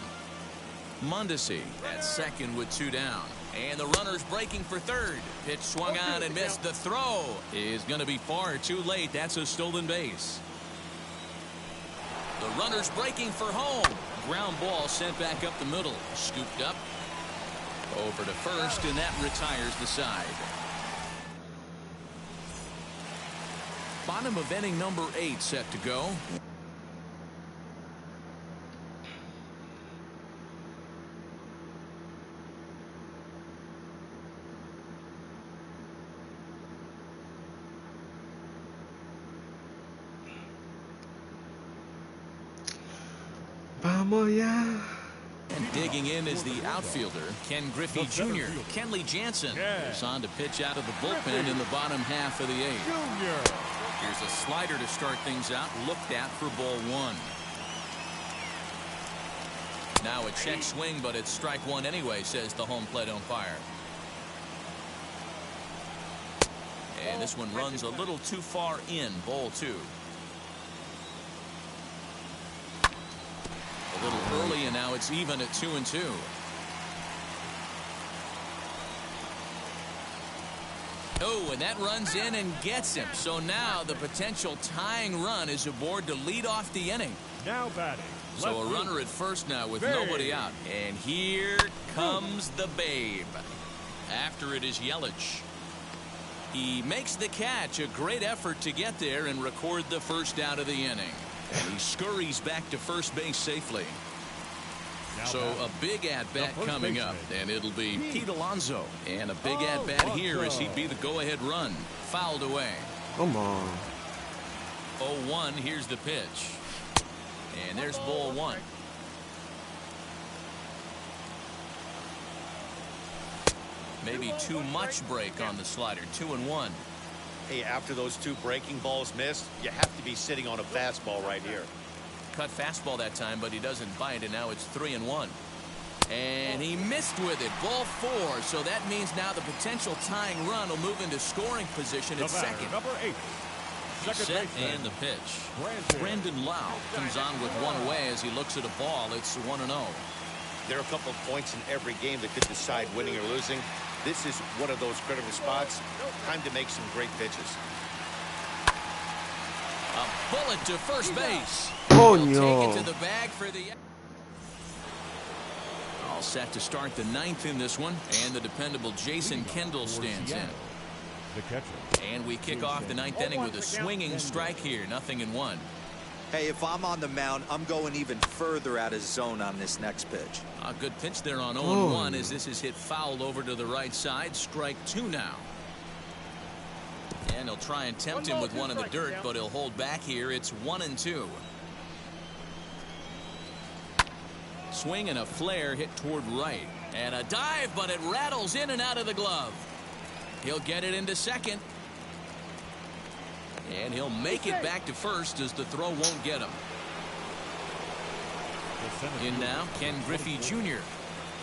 Mondesi at second with 2 down. And the runner's breaking for third. Pitch swung on and missed. The throw is going to be far too late. That's a stolen base. The runner's breaking for home. Ground ball sent back up the middle. Scooped up. Over to first, and that retires the side. Bottom of inning number 8 set to go. Vamos ya. And digging in is the outfielder, Ken Griffey Jr. Kenley Jansen is on to pitch out of the bullpen in the bottom half of the 8th. Here's a slider to start things out, looked at for ball 1. Now a check swing, but it's strike 1 anyway, says the home plate umpire. And this one runs a little too far in, ball 2. A little early, and now it's even at 2-2. Oh, and that runs in and gets him. So now the potential tying run is aboard to lead off the inning. Now batting. So a runner at first now with nobody out. And here comes the Babe. After it is Yelich. He makes the catch. A great effort to get there and record the first out of the inning. And he scurries back to first base safely. So a big at-bat coming up, and it'll be Pete Alonso. And a big at-bat here as he'd be the go-ahead run. Fouled away. Come on. 0-1, here's the pitch. And there's ball 1. Maybe too much break on the slider. 2-1. Hey, after those 2 breaking balls missed, you have to be sitting on a fastball right here. Cut fastball that time, but he doesn't bite, and now it's 3-1. And he missed with it. Ball 4. So that means now the potential tying run will move into scoring position at second. Number 8. Second Set baseman. and the pitch. Brandon Lau comes on with one away as he looks at a ball. It's 1-0. There are a couple of points in every game that could decide winning or losing. This is one of those critical spots. Time to make some great pitches. A bullet to first base. Oh, He'll no. take it to the bag for the... All set to start the 9th in this one. And the dependable Jason Kendall stands in. The catcher. And we kick off the 9th inning with a swinging strike here. 0-1. Hey, if I'm on the mound, I'm going even further out of zone on this next pitch. A good pitch there on 0-1 as this is hit foul over to the right side. Strike 2 now. And he'll try and tempt him with one in the dirt, but he'll hold back here. It's 1-2. Swing and a flare hit toward right. And a dive, but it rattles in and out of the glove. He'll get it into second. And he'll make it back to first as the throw won't get him. In now, Ken Griffey Jr.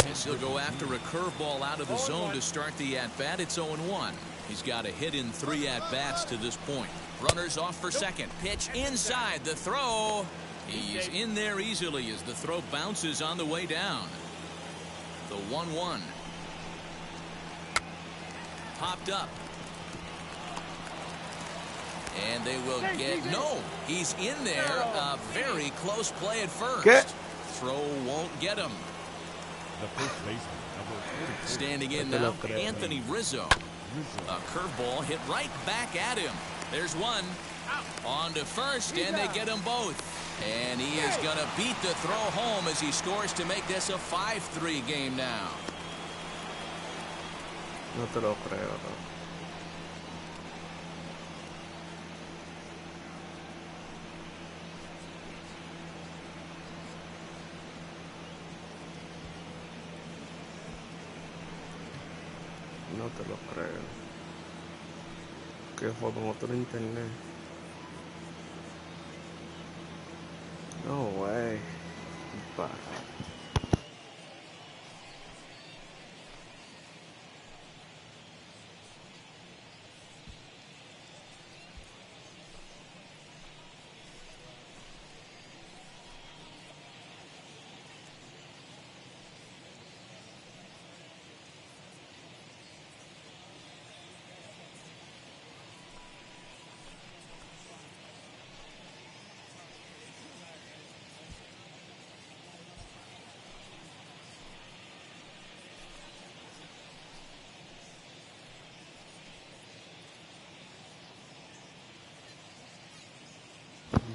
As he'll go after a curveball out of the zone to start the at-bat. It's 0-1. He's got a hit in 3 at-bats to this point. Runners off for second. Pitch inside. The throw. He's in there easily as the throw bounces on the way down. The 1-1. Popped up. And they will get... No, he's in there. A very close play at first. Throw won't get him. The first baseman, number 44. Standing in now, Anthony Rizzo. A curveball hit right back at him. There's one. On to first, and they get them both. And he is going to beat the throw home as he scores to make this a 5-3 game now. No te lo creo. No te lo creo. Que fue con otro internet. No way. Bah.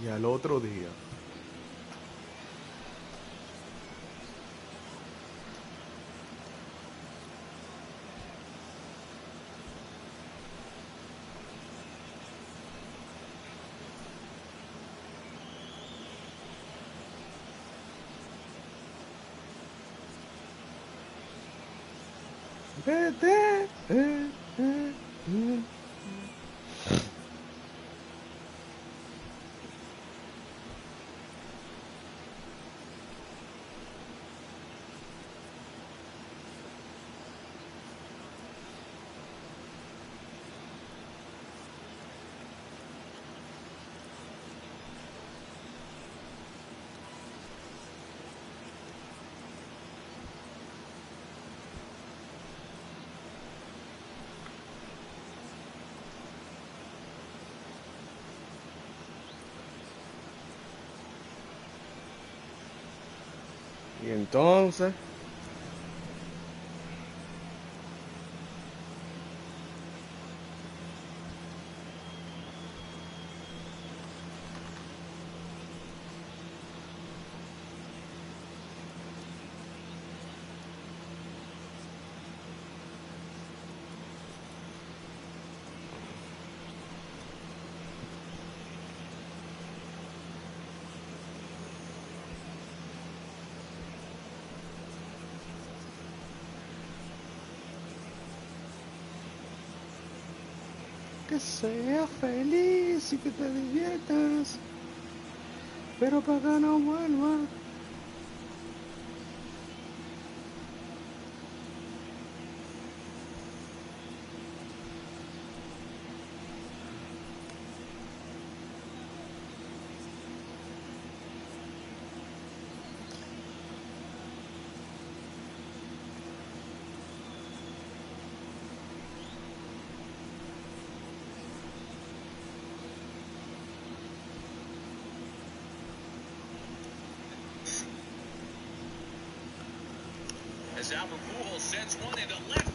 Y al otro día. Vete, Y entonces, que seas feliz y que te diviertas, pero para que no vuelva. As Albert Pujols sends one into left.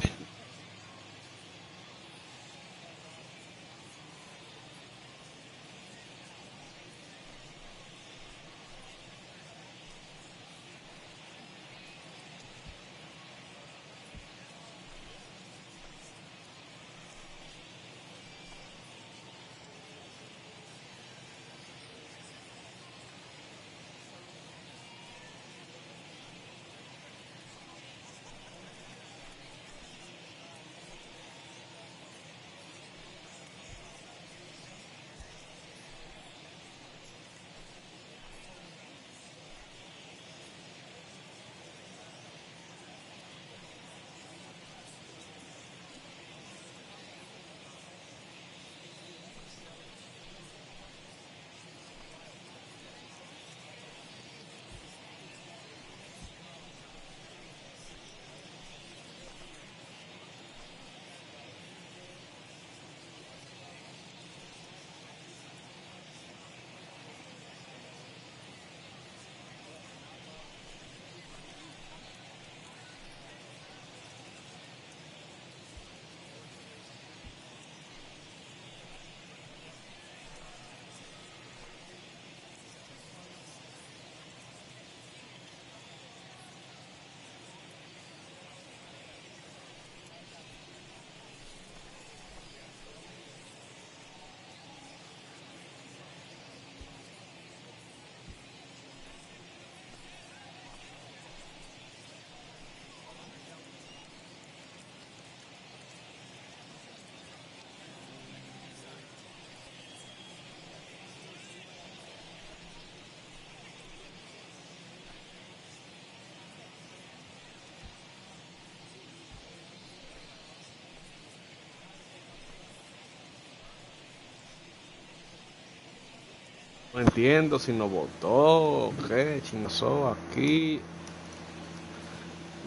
No entiendo si no votó, qué chingazo aquí.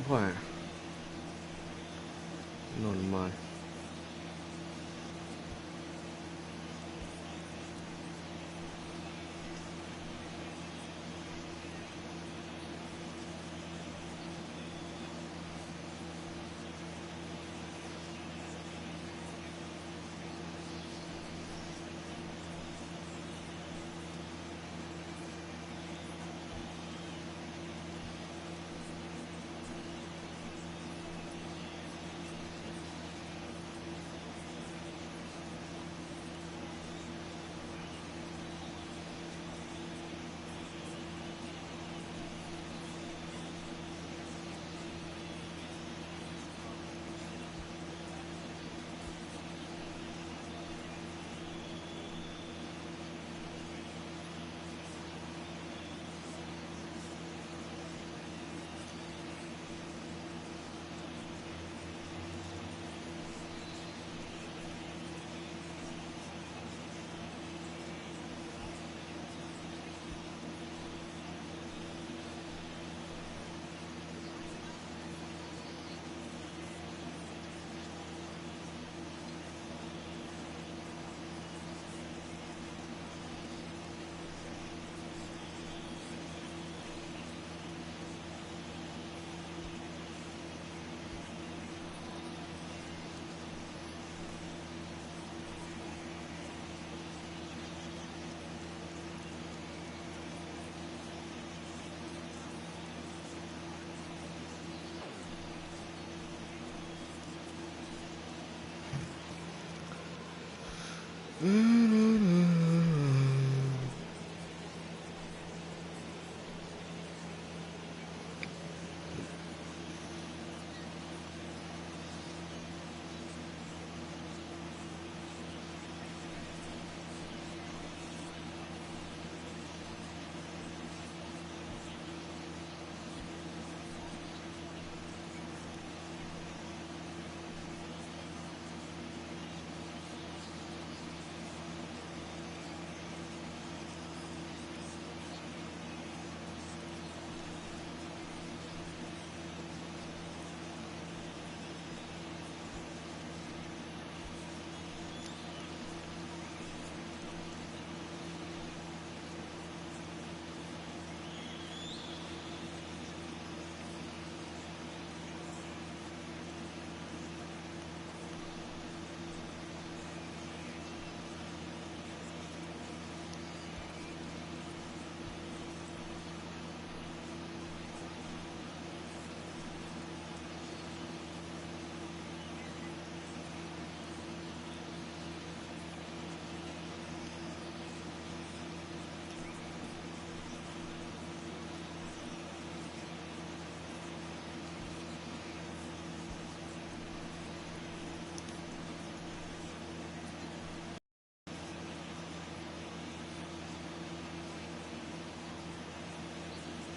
Bueno, normal.